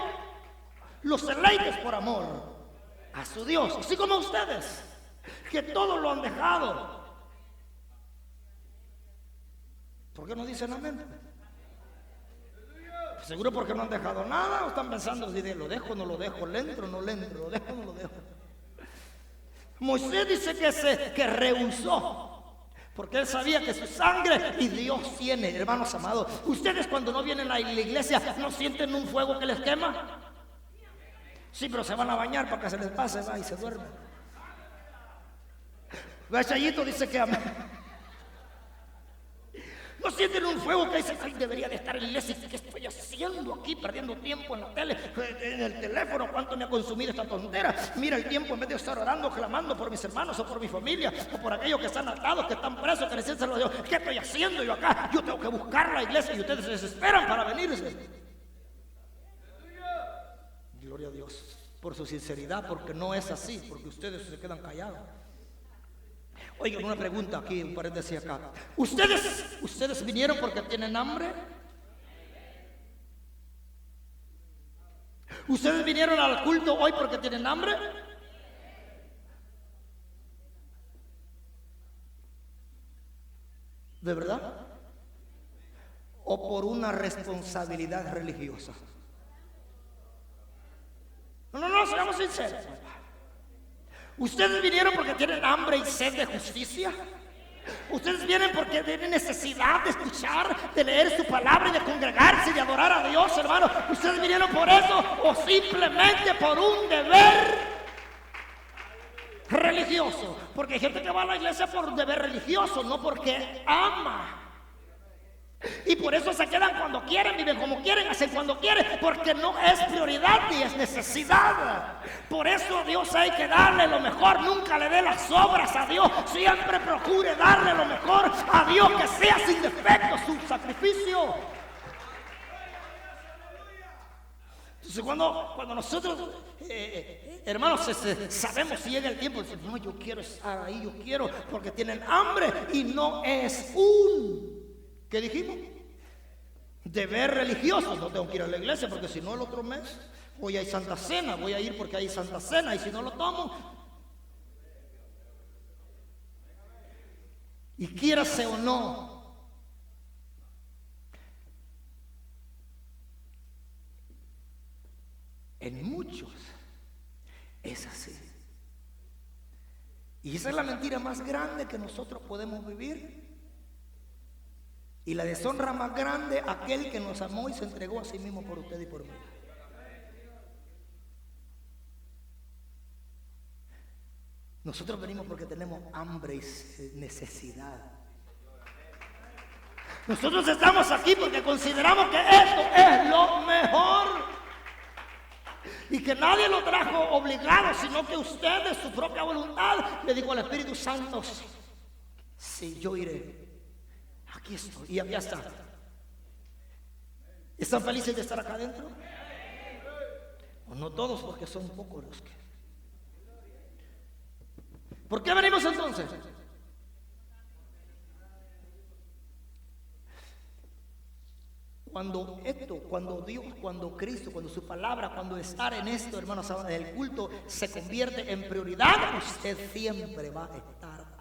los deleites por amor a su Dios, así como ustedes, que todo lo han dejado. ¿Por qué no dicen amén? Seguro porque no han dejado nada, o están pensando si lo dejo o no lo dejo, le entro o no le entro, lo dejo o no lo dejo. Moisés dice que rehusó, porque él sabía que su sangre y Dios tiene. Hermanos amados, ustedes cuando no vienen a la iglesia, ¿no sienten un fuego que les quema? Sí, pero se van a bañar para que se les pase, va, y se duermen. Chayito dice que amén. ¿No sienten un fuego que dice, ay, debería de estar en la iglesia? ¿Qué estoy haciendo aquí? Perdiendo tiempo en la tele, en el teléfono. ¿Cuánto me ha consumido esta tontera? Mira el tiempo, en vez de estar orando, clamando por mis hermanos o por mi familia o por aquellos que están atados, que están presos, que necesitan los Dios. ¿Qué estoy haciendo yo acá? Yo tengo que buscar la iglesia y ustedes se desesperan para venirse. Gloria a Dios por su sinceridad, porque no es así, porque ustedes se quedan callados. Oigan, una pregunta aquí, un paréntesis acá. ¿Ustedes vinieron porque tienen hambre? ¿Ustedes vinieron al culto hoy porque tienen hambre? ¿De verdad? ¿O por una responsabilidad religiosa? No, seamos sinceros. ¿Ustedes vinieron porque tienen hambre y sed de justicia? ¿Ustedes vienen porque tienen necesidad de escuchar, de leer su palabra y de congregarse y de adorar a Dios, hermano? ¿Ustedes vinieron por eso o simplemente por un deber religioso? Porque hay gente que va a la iglesia por deber religioso, no porque ama. Y por eso se quedan cuando quieren, viven como quieren, hacen cuando quieren, porque no es prioridad ni es necesidad. Por eso a Dios hay que darle lo mejor. Nunca le dé las obras a Dios. Siempre procure darle lo mejor a Dios, que sea sin defecto su sacrificio. Entonces cuando nosotros, hermanos, sabemos si llega el tiempo, decimos, no, yo quiero estar ahí, yo quiero, porque tienen hambre y no es ¿qué dijimos? Deber religioso. No tengo que ir a la iglesia porque si no el otro mes hoy hay Santa Cena, voy a ir porque hay Santa Cena y si no lo tomo. Y quiérase o no, en muchos es así. Y esa es la mentira más grande que nosotros podemos vivir. Y la deshonra más grande, aquel que nos amó y se entregó a sí mismo por usted y por mí. Nosotros venimos porque tenemos hambre y necesidad. Nosotros estamos aquí porque consideramos que esto es lo mejor. Y que nadie lo trajo obligado, sino que usted de su propia voluntad le dijo al Espíritu Santo, sí, yo iré. Aquí estoy y ya está. ¿Están felices de estar acá adentro? O no todos, porque son pocos los que. ¿Por qué venimos entonces? Cuando Dios, cuando Cristo, cuando su palabra, cuando estar en esto, hermanos, el culto se convierte en prioridad, usted siempre va a estar.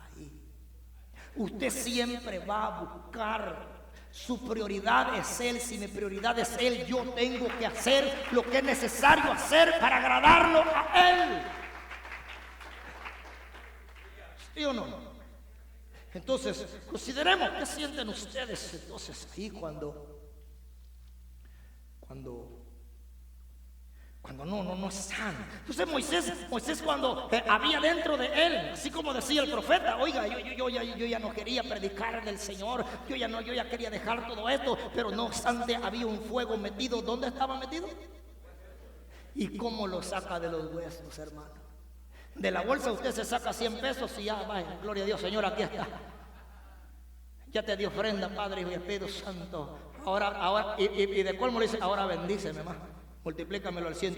Usted siempre va a buscar. Su prioridad es Él. Si mi prioridad es Él, yo tengo que hacer lo que es necesario hacer para agradarlo a Él. ¿Sí o no? Entonces, consideremos qué sienten ustedes entonces ahí cuando no están. Entonces Moisés cuando había dentro de él, así como decía el profeta, oiga, yo ya no quería predicar del Señor, yo ya quería dejar todo esto, pero no obstante había un fuego metido. ¿Dónde estaba metido? ¿Y cómo lo saca de los huesos, hermano? De la bolsa usted se saca 100 pesos y ya, vaya, gloria a Dios, Señor, aquí está. Ya te di ofrenda, Padre, Hijo y Espíritu Santo. Ahora, y de colmo le dice, ahora bendíceme más. Multiplícamelo al 100.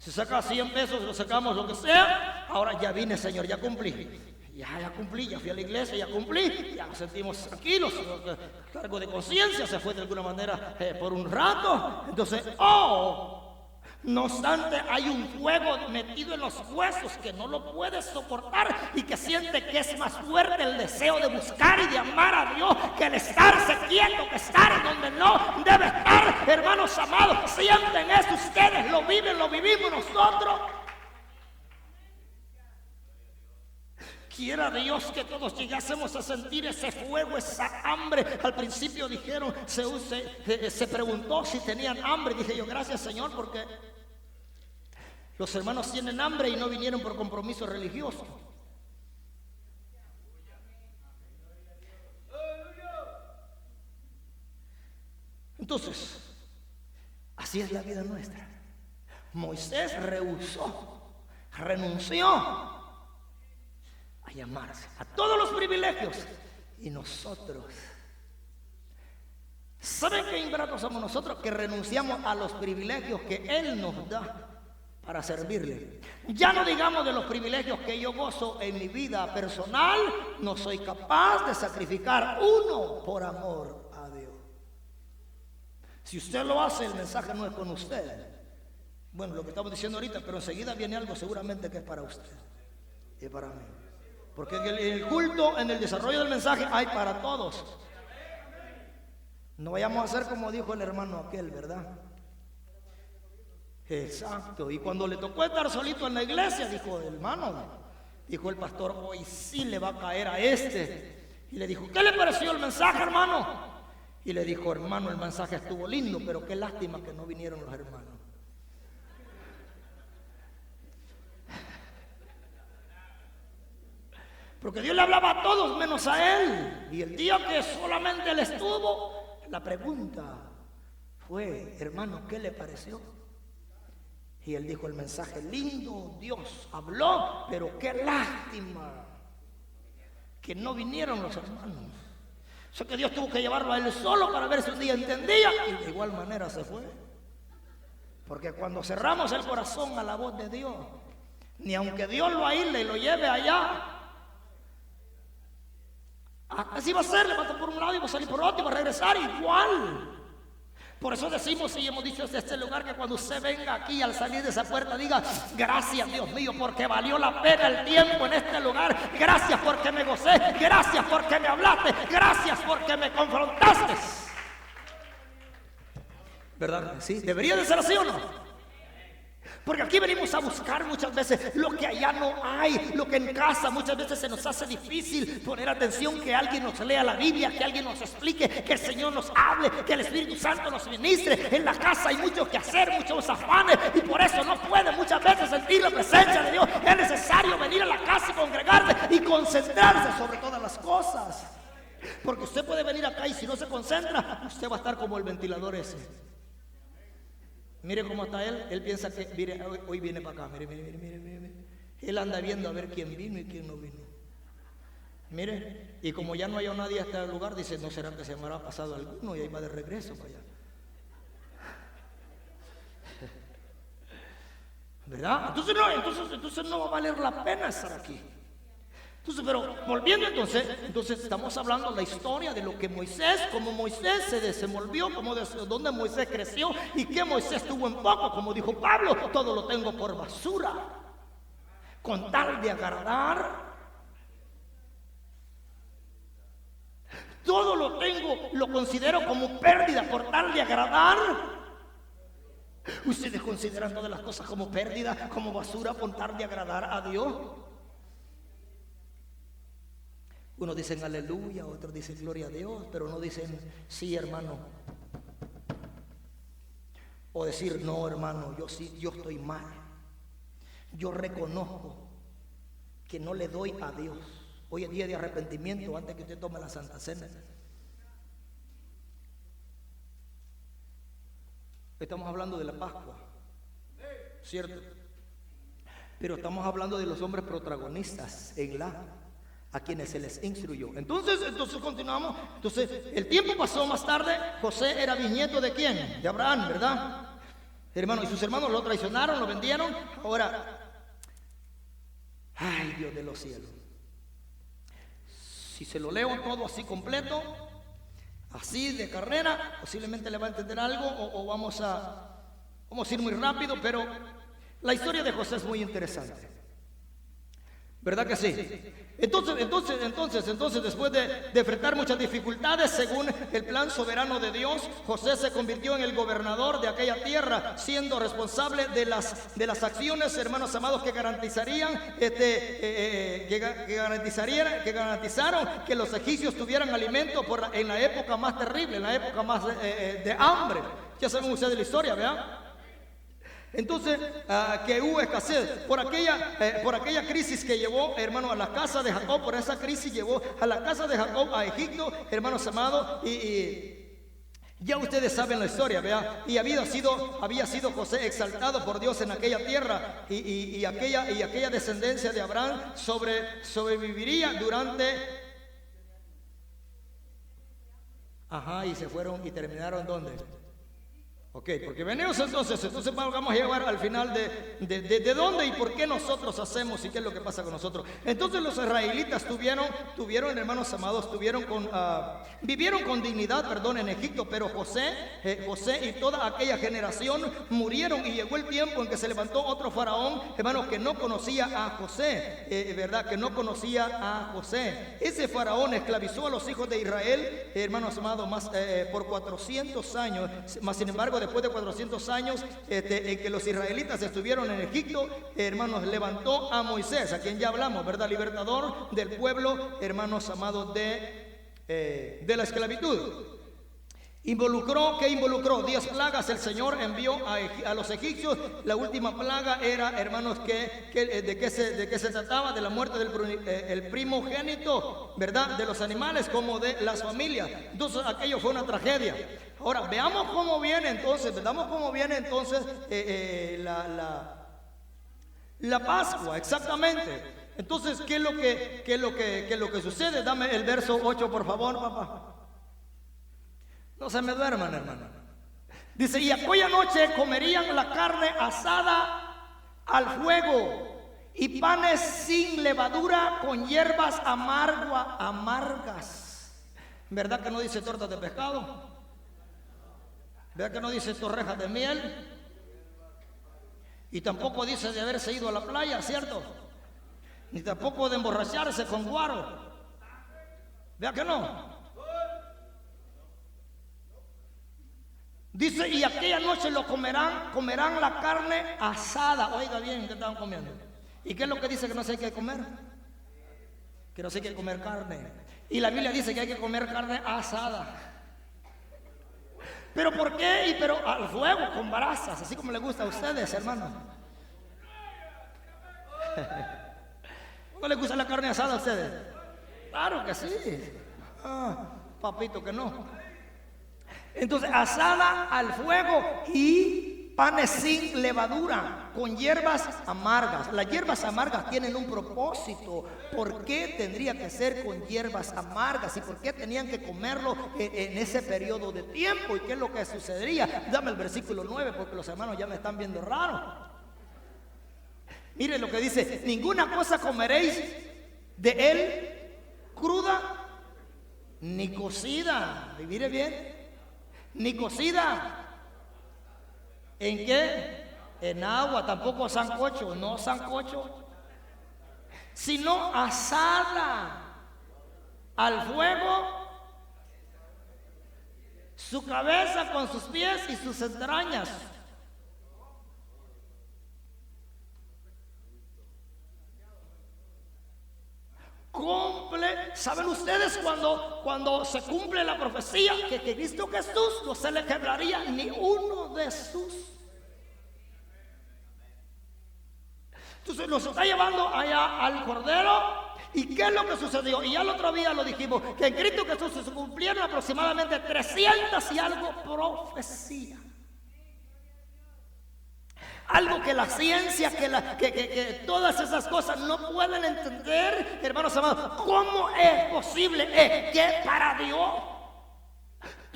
Si saca 100 pesos, lo sacamos lo que sea. Ahora ya vine, Señor, ya cumplí. Ya cumplí, ya fui a la iglesia, ya cumplí, ya nos sentimos tranquilos, cargo de conciencia, se fue de alguna manera por un rato. Entonces, no obstante, hay un fuego metido en los huesos que no lo puedes soportar y que siente que es más fuerte el deseo de buscar y de amar a Dios que el estarse quieto, que estar en donde no debe estar. Hermanos amados, sienten eso, ustedes lo viven, lo vivimos nosotros. Quiera Dios que todos llegásemos a sentir ese fuego, esa hambre. Al principio dijeron, se preguntó si tenían hambre. Dije yo, gracias Señor, porque los hermanos tienen hambre y no vinieron por compromiso religioso. Entonces, así es la vida nuestra. Moisés renunció a llamarse a todos los privilegios. Y nosotros, ¿saben qué ingratos somos nosotros? Que renunciamos a los privilegios que Él nos da para servirle. Ya no digamos de los privilegios que yo gozo en mi vida personal. No soy capaz de sacrificar uno por amor a Dios. Si usted lo hace, el mensaje no es con usted. Bueno, lo que estamos diciendo ahorita, pero enseguida viene algo seguramente que es para usted y para mí. Porque en el culto, en el desarrollo del mensaje, hay para todos. No vayamos a hacer como dijo el hermano aquel, ¿verdad? Exacto. Y cuando le tocó estar solito en la iglesia, dijo, hermano, dijo el pastor, hoy sí le va a caer a este. Y le dijo, ¿qué le pareció el mensaje, hermano? Y le dijo, hermano, el mensaje estuvo lindo, pero qué lástima que no vinieron los hermanos. Porque Dios le hablaba a todos menos a él. Y el día que solamente él estuvo, la pregunta fue, hermano, ¿qué le pareció? Y él dijo, el mensaje lindo, Dios habló, pero qué lástima que no vinieron los hermanos. O sea que Dios tuvo que llevarlo a él solo para ver si un día entendía. Y de igual manera se fue. Porque cuando cerramos el corazón a la voz de Dios, ni aunque Dios lo aísle y lo lleve allá, así va a ser, le va a estar por un lado y va a salir por otro y va a regresar igual. Por eso decimos y hemos dicho desde este lugar que cuando usted venga aquí al salir de esa puerta diga, gracias Dios mío porque valió la pena el tiempo en este lugar. Gracias porque me gocé, gracias porque me hablaste, gracias porque me confrontaste. ¿Verdad? Sí, debería de ser así o no. Porque aquí venimos a buscar muchas veces lo que allá no hay, lo que en casa muchas veces se nos hace difícil poner atención, que alguien nos lea la Biblia, que alguien nos explique, que el Señor nos hable, que el Espíritu Santo nos ministre. En la casa hay mucho que hacer, muchos afanes, y por eso no puede muchas veces sentir la presencia de Dios. Es necesario venir a la casa y congregarse y concentrarse sobre todas las cosas. Porque usted puede venir acá y si no se concentra, usted va a estar como el ventilador ese. Mire cómo está él piensa que, mire, hoy viene para acá, mire. Él anda viendo a ver quién vino y quién no vino. Mire, y como ya no hay nadie hasta el lugar, dice, ¿no será que se me habrá pasado alguno? Y ahí va de regreso para allá. ¿Verdad? Entonces no va a valer la pena estar aquí. Entonces, pero volviendo entonces estamos hablando de la historia de lo que Moisés, cómo Moisés se desenvolvió, dónde Moisés creció y que Moisés tuvo en poco, como dijo Pablo, todo lo tengo por basura, con tal de agradar. Todo lo considero como pérdida por tal de agradar. Ustedes consideran todas las cosas como pérdida, como basura por tal de agradar a Dios. Unos dicen aleluya, otros dicen gloria a Dios, pero no dicen sí, hermano. O decir no, hermano, yo estoy mal. Yo reconozco que no le doy a Dios. Hoy es día de arrepentimiento antes que usted tome la Santa Cena. Estamos hablando de la Pascua, ¿cierto? Pero estamos hablando de los hombres protagonistas a quienes se les instruyó. Entonces continuamos. Entonces el tiempo pasó más tarde. José era bisnieto de ¿quién? De Abraham, ¿verdad? hermano, y sus hermanos lo traicionaron, lo vendieron. Ahora, ay, Dios de los cielos, si se lo leo todo así completo, así de carrera, posiblemente le va a entender algo, o vamos a ir muy rápido, pero la historia de José es muy interesante, ¿verdad que sí? Entonces, después de enfrentar muchas dificultades, según el plan soberano de Dios, José se convirtió en el gobernador de aquella tierra, siendo responsable de las acciones, hermanos amados, que garantizaron que los egipcios tuvieran alimento en la época más terrible, en la época más de hambre. Ya saben ustedes la historia, ¿verdad? Entonces, que hubo escasez por aquella crisis que llevó, hermano, a la casa de Jacob. Por esa crisis llevó a la casa de Jacob a Egipto, hermanos amados, y ya ustedes saben la historia, ¿verdad? Y había sido José exaltado por Dios en aquella tierra, y aquella descendencia de Abraham sobreviviría durante... y se fueron y terminaron ¿dónde? Ok, porque venimos entonces vamos a llegar al final de dónde y por qué nosotros hacemos y qué es lo que pasa con nosotros. Entonces los israelitas tuvieron hermanos amados, vivieron con dignidad, en Egipto, pero José y toda aquella generación murieron, y llegó el tiempo en que se levantó otro faraón, hermanos, que no conocía a José, ¿verdad? Que no conocía a José. Ese faraón esclavizó a los hijos de Israel, hermanos amados, por 400 años, más sin embargo, después de 400 años en que los israelitas estuvieron en Egipto, hermanos, levantó a Moisés, a quien ya hablamos, ¿verdad? Libertador del pueblo, hermanos amados, de la esclavitud. ¿Qué involucró? 10 plagas el Señor envió a los egipcios. La última plaga era, hermanos, ¿de qué se trataba? De la muerte del primogénito, ¿verdad? De los animales como de las familias. Entonces aquello fue una tragedia. Ahora veamos cómo viene entonces, la Pascua, exactamente. Entonces, ¿qué es lo que sucede? Dame el verso 8, por favor, papá. No se me duerman, hermano. Dice, y aquella noche comerían la carne asada al fuego y panes sin levadura con hierbas amargas. ¿Verdad que no dice tortas de pescado? ¿Verdad que no dice torrejas de miel? Y tampoco dice de haberse ido a la playa, ¿cierto? Ni tampoco de emborracharse con guaro. ¿Verdad que no? Dice, y aquella noche comerán la carne asada. Oiga bien, ¿qué estaban comiendo? ¿Y qué es lo que dice que no se hay que comer? Que no se hay que comer carne. Y la Biblia dice que hay que comer carne asada. ¿Pero por qué? Pero al fuego, con brasas, así como les gusta a ustedes, hermano. ¿No les gusta la carne asada a ustedes? Claro que sí. Papito, que no. Entonces, asada al fuego y panes sin levadura, con hierbas amargas. Las hierbas amargas tienen un propósito. ¿Por qué tendría que ser con hierbas amargas? ¿Y por qué tenían que comerlo en ese periodo de tiempo? ¿Y qué es lo que sucedería? Dame el versículo 9, porque los hermanos ya me están viendo raro. Mire lo que dice: ninguna cosa comeréis de él cruda ni cocida. ¿Y mire bien? Ni cocida. ¿En qué? En agua. Tampoco sancocho, no sancocho, sino asada al fuego, su cabeza con sus pies y sus entrañas. ¿Saben ustedes cuando se cumple la profecía que Cristo Jesús no se le quebraría ni uno de sus? Entonces nos está llevando allá al Cordero. ¿Y qué es lo que sucedió? Y ya el otro día lo dijimos, que en Cristo Jesús se cumplieron aproximadamente 300 y algo profecías. Algo que la ciencia, que todas esas cosas no pueden entender, hermanos amados. ¿Cómo es posible que para Dios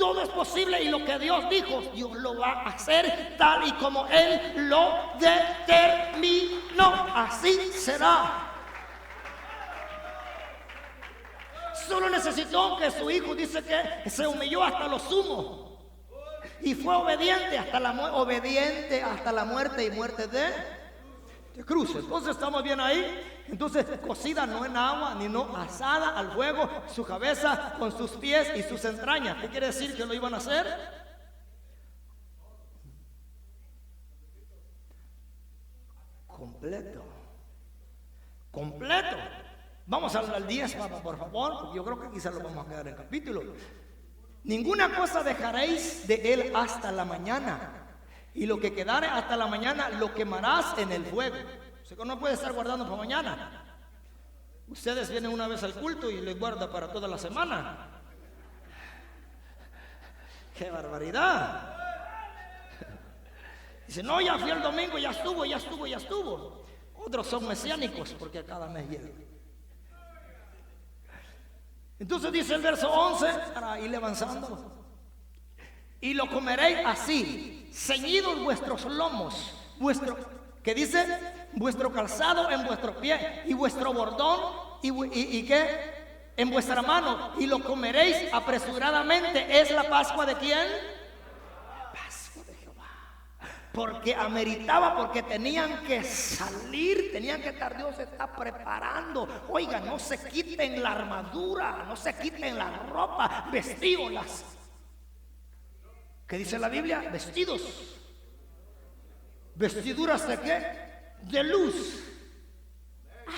Todo es posible y lo que Dios dijo, Dios lo va a hacer tal y como Él lo determinó. Así será. Solo necesitó que su hijo, dice que se humilló hasta lo sumo y fue obediente hasta la muerte y muerte de cruz. Entonces estamos bien ahí. Entonces cocida no en agua, ni no asada al fuego, su cabeza con sus pies y sus entrañas. ¿Qué quiere decir que lo iban a hacer? Completo. Vamos al 10, papá, por favor, porque yo creo que quizás lo vamos a quedar en el capítulo. Ninguna cosa dejaréis de él hasta la mañana, y lo que quedare hasta la mañana lo quemarás en el fuego. O sea que no puede estar guardando para mañana. Ustedes vienen una vez al culto y les guarda para toda la semana. ¡Qué barbaridad! Dice, no, ya fui el domingo, ya estuvo. Otros son mesiánicos porque cada mes llegan. Entonces dice el verso 11, para ir avanzando. Y lo comeréis así, ceñidos vuestros lomos, ¿qué dice? Vuestro calzado en vuestro pie y vuestro bordón y ¿qué? En vuestra mano, y lo comeréis apresuradamente. ¿Es la Pascua de quién? Pascua de Jehová. Porque ameritaba, porque tenían que salir, tenían que estar, Dios se está preparando. Oiga, no se quiten la armadura, no se quiten la ropa, vestidos. ¿Qué dice la Biblia? Vestidos. ¿Vestiduras de qué? De luz.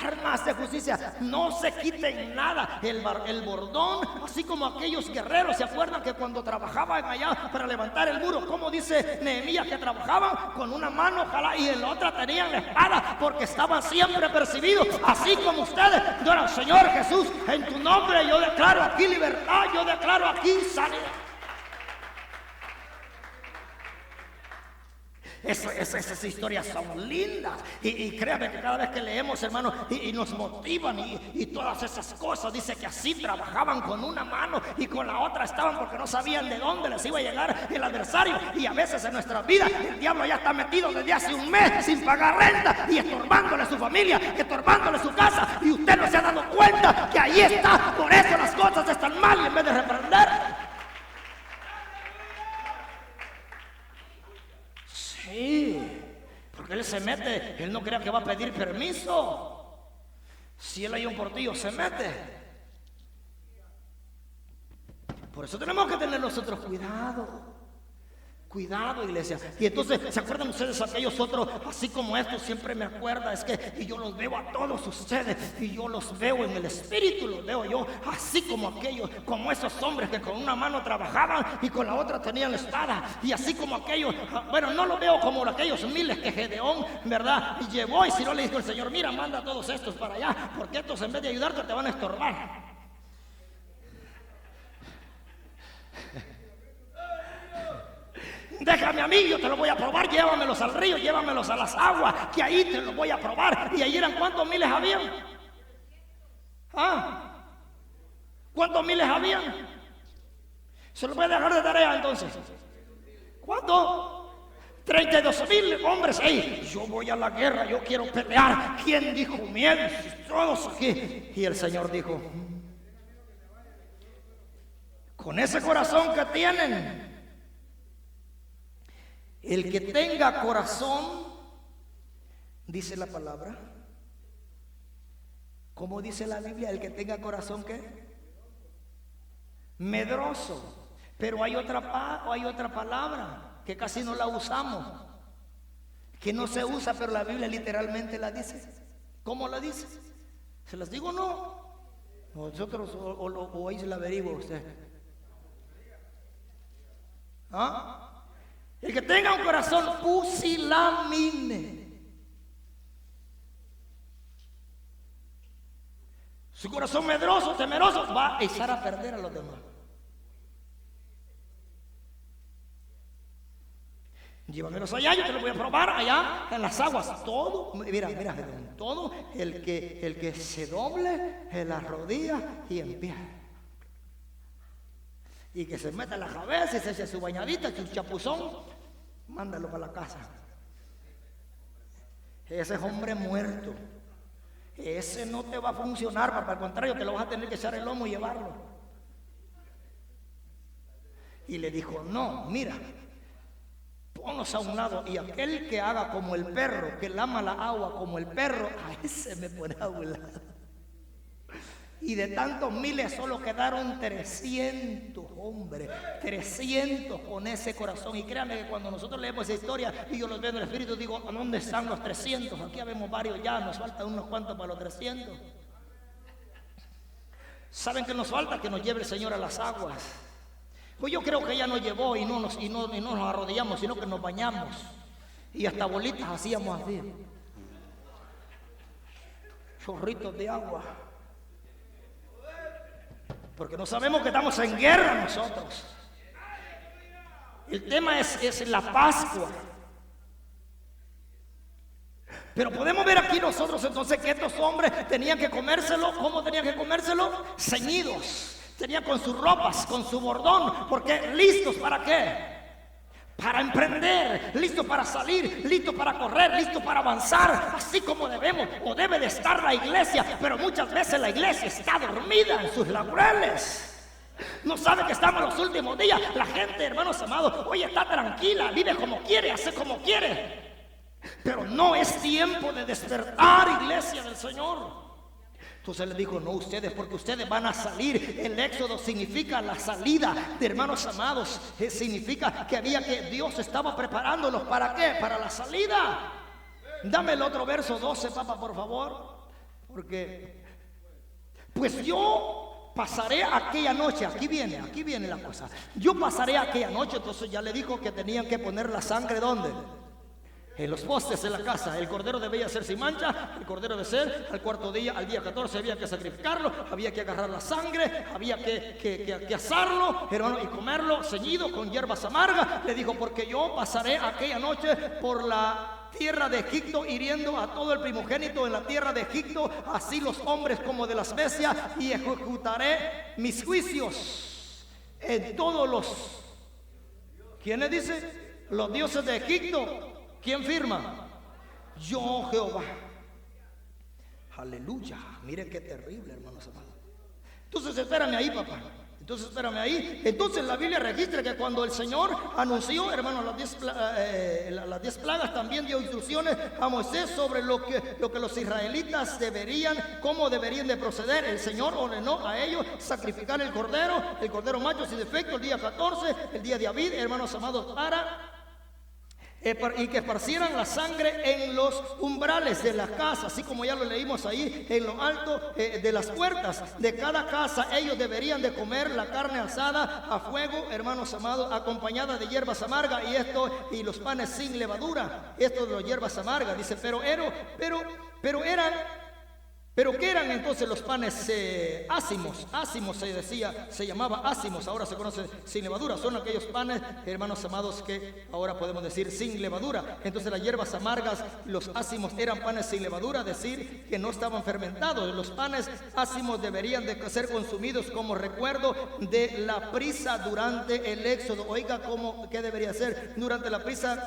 Armas de justicia. No se quiten nada. El bordón, así como aquellos guerreros, ¿se acuerdan que cuando trabajaban allá para levantar el muro, como dice Nehemías, que trabajaban con una mano ojalá y en la otra tenían la espada, porque estaban siempre percibidos? Así como ustedes, Señor Jesús, en tu nombre yo declaro aquí libertad, yo declaro aquí sanidad. Esas historias son lindas y créanme que cada vez que leemos, hermanos, y nos motivan y todas esas cosas. Dice que así trabajaban con una mano y con la otra estaban, porque no sabían de dónde les iba a llegar el adversario. Y a veces en nuestra vida el diablo ya está metido desde hace un mes sin pagar renta y estorbándole a su familia, estorbándole a su casa, y usted no se ha dado cuenta que ahí está. Por eso las cosas están mal, y en vez de reprender, sí, porque él se mete, él no crea que va a pedir permiso. Si él hay un portillo, se mete. Por eso tenemos que tener nosotros cuidado. Cuidado, iglesia. Y entonces, ¿se acuerdan ustedes aquellos otros, así como estos? Siempre me acuerda, es que y yo los veo a todos ustedes, y yo los veo en el espíritu, los veo yo, así como aquellos, como esos hombres que con una mano trabajaban y con la otra tenían la espada, y así como aquellos, bueno, no los veo como aquellos miles que Gedeón, ¿verdad? Y llevó, y si no le dijo el Señor, mira, manda a todos estos para allá, porque estos en vez de ayudarte te van a estorbar. Déjame a mí, yo te lo voy a probar, llévamelos al río, llévamelos a las aguas, que ahí te lo voy a probar. Y ahí eran, ¿cuántos miles habían? ¿Cuántos miles habían? Se lo voy a dejar de tarea entonces. ¿Cuánto? 32,000 hombres. Hey, yo voy a la guerra, yo quiero pelear. ¿Quién dijo miedo? Todos aquí. Y el Señor dijo, con ese corazón que tienen, el que tenga corazón, dice la palabra, ¿cómo dice la Biblia? El que tenga corazón, ¿qué? Medroso. Pero hay otra palabra que casi no la usamos, que no se usa, pero la Biblia literalmente la dice. ¿Cómo la dice? ¿Se las digo o no? Nosotros o ahí se la averigua usted. El que tenga un corazón pusilánime, su corazón medroso, temeroso, va a echar a perder a los demás. Llévamelos allá, yo te lo voy a probar allá en las aguas. Todo, mira, todo el que se doble en las rodillas y en pie. y que se meta en la cabeza y se eche su bañadita, su chapuzón, mándalo para la casa. Ese es hombre muerto. Ese no te va a funcionar, papá. Al contrario, te lo vas a tener que echar el lomo y llevarlo. Y le dijo, no, mira, ponlos a un lado, y aquel que haga como el perro, que lama la agua como el perro, a ese me pone a un lado. Y de tantos miles solo quedaron 300 hombres, 300 con ese corazón. Y créanme que cuando nosotros leemos esa historia y yo los veo en el Espíritu, digo, ¿a dónde están los 300? Aquí habemos varios ya, nos faltan unos cuantos para los 300. ¿Saben qué nos falta? Que nos lleve el Señor a las aguas. Pues yo creo que ella nos llevó y no nos arrodillamos, sino que nos bañamos. Y hasta bolitas hacíamos así. Chorritos de agua. Porque no sabemos que estamos en guerra nosotros. El tema es la Pascua. Pero podemos ver aquí nosotros entonces que estos hombres tenían que comérselo. ¿Cómo tenían que comérselo? Ceñidos. Tenían con sus ropas, con su bordón. Porque listos ¿para qué? Para emprender, listos para salir, listos para correr, listos para avanzar, así como debemos o debe de estar la iglesia. Pero muchas veces la iglesia está dormida en sus laureles. No sabe que estamos en los últimos días. La gente, hermanos amados, hoy está tranquila, vive como quiere, hace como quiere. Pero no es tiempo de despertar, iglesia del Señor. Entonces le dijo, no ustedes, porque ustedes van a salir. El éxodo significa la salida, de hermanos amados. Significa que Dios estaba preparándolos. ¿Para qué? Para la salida. Dame el otro verso 12, papá, por favor. Porque, pues yo pasaré aquella noche. Aquí viene la cosa. Yo pasaré aquella noche. Entonces ya le dijo que tenían que poner la sangre, ¿dónde? En los postes de la casa. El cordero debía ser sin mancha. El cordero debe ser al cuarto día, al día 14 había que sacrificarlo. Había que agarrar la sangre. Había que asarlo, hermano, y comerlo ceñido con hierbas amargas. Le dijo, porque yo pasaré aquella noche por la tierra de Egipto, hiriendo a todo el primogénito en la tierra de Egipto, así los hombres como de las bestias, y ejecutaré mis juicios en todos los... ¿Quiénes dice? Los dioses de Egipto. ¿Quién firma? Yo, Jehová. Aleluya. Miren qué terrible, hermanos amados. Entonces espérame ahí, papá. Entonces la Biblia registra que cuando el Señor anunció, hermanos, las 10 plagas, también dio instrucciones a Moisés sobre lo que los israelitas cómo deberían de proceder. El Señor ordenó a ellos sacrificar el cordero macho sin defecto el día 14, el día de Abid, hermanos amados, y que esparcieran la sangre en los umbrales de la casa, así como ya lo leímos ahí, en lo alto de las puertas de cada casa. Ellos deberían de comer la carne asada a fuego, hermanos amados, acompañada de hierbas amargas, y los panes sin levadura. Esto de las hierbas amargas, dice, pero ¿qué eran entonces los panes ácimos? Ácimos se llamaba ácimos, ahora se conoce sin levadura. Son aquellos panes, hermanos amados, que ahora podemos decir sin levadura. Entonces las hierbas amargas, los ácimos, eran panes sin levadura, decir que no estaban fermentados. Los panes ácimos deberían de ser consumidos como recuerdo de la prisa durante el éxodo. Oiga, ¿qué debería ser? Durante la prisa,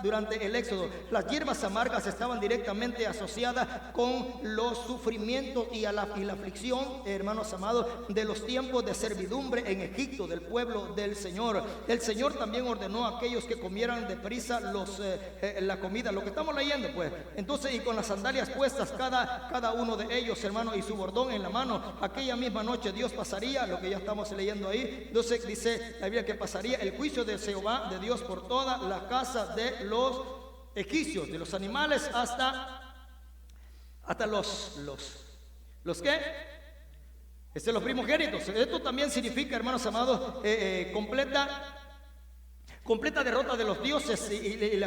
durante el éxodo. Las hierbas amargas estaban directamente asociadas con los sufrimientos y la aflicción, hermanos amados, de los tiempos de servidumbre en Egipto del pueblo del Señor. El Señor también ordenó a aquellos que comieran deprisa la comida, lo que estamos leyendo, pues. Entonces, y con las sandalias puestas cada uno de ellos, hermano, y su bordón en la mano, aquella misma noche Dios pasaría, lo que ya estamos leyendo ahí. Entonces dice la Biblia que pasaría el juicio de Jehová, de Dios, por toda la casa de los egipcios, de los animales hasta los ¿qué? Los primogénitos. Esto también significa, hermanos amados, completa derrota de los dioses de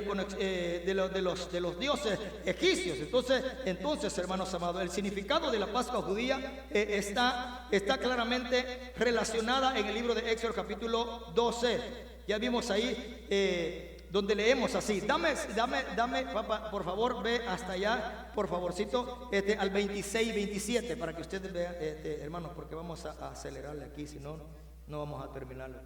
los dioses egipcios. Entonces, hermanos amados, el significado de la Pascua judía está claramente relacionada en el libro de Éxodo capítulo 12. Ya vimos ahí donde leemos así. Dame, papá, por favor, ve hasta allá, por favorcito, al 26, 27, para que ustedes vean, hermanos, porque vamos a acelerarle aquí, si no, no vamos a terminarlo.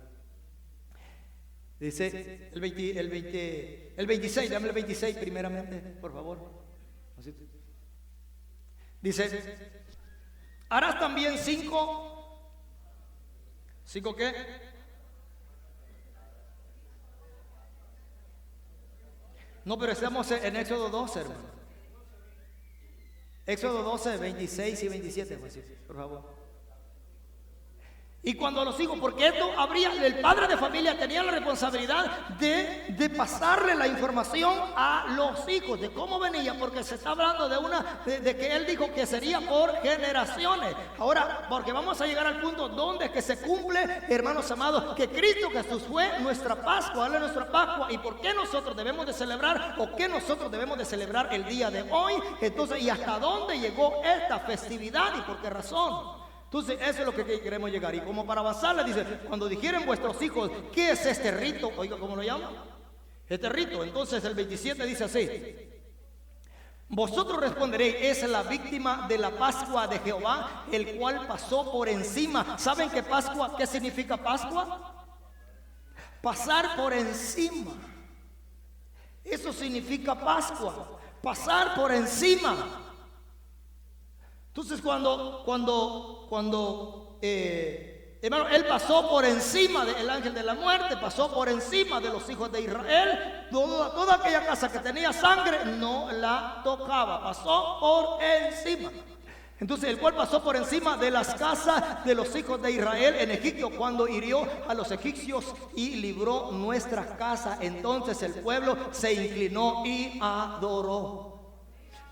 Dice el 26, dame el 26 primeramente, por favor. Dice, harás también 5 qué? No, pero estamos en Éxodo 12, hermano. Éxodo 12, 26 y 27, por favor. Y cuando los hijos, porque esto el padre de familia tenía la responsabilidad de pasarle la información a los hijos, de cómo venía, porque se está hablando de que él dijo que sería por generaciones. Ahora, porque vamos a llegar al punto donde que se cumple, hermanos amados, que Cristo Jesús fue nuestra Pascua, Él es nuestra Pascua. ¿Y por qué nosotros debemos de celebrar, o qué nosotros debemos de celebrar el día de hoy? Entonces, ¿y hasta dónde llegó esta festividad y por qué razón? Entonces, eso es lo que queremos llegar. Y como para avanzarle, dice, cuando dijeren vuestros hijos, ¿qué es este rito? Oiga, ¿cómo lo llama? Este rito. Entonces, el 27 dice así: vosotros responderéis, es la víctima de la Pascua de Jehová, el cual pasó por encima. ¿Saben qué Pascua? ¿Qué significa Pascua? Pasar por encima. Eso significa Pascua. Pasar por encima. Entonces hermano, él pasó por encima del ángel de la muerte, pasó por encima de los hijos de Israel. Toda aquella casa que tenía sangre no la tocaba, pasó por encima. Entonces, el cual pasó por encima de las casas de los hijos de Israel en Egipto, cuando hirió a los egipcios y libró nuestras casas. Entonces el pueblo se inclinó y adoró.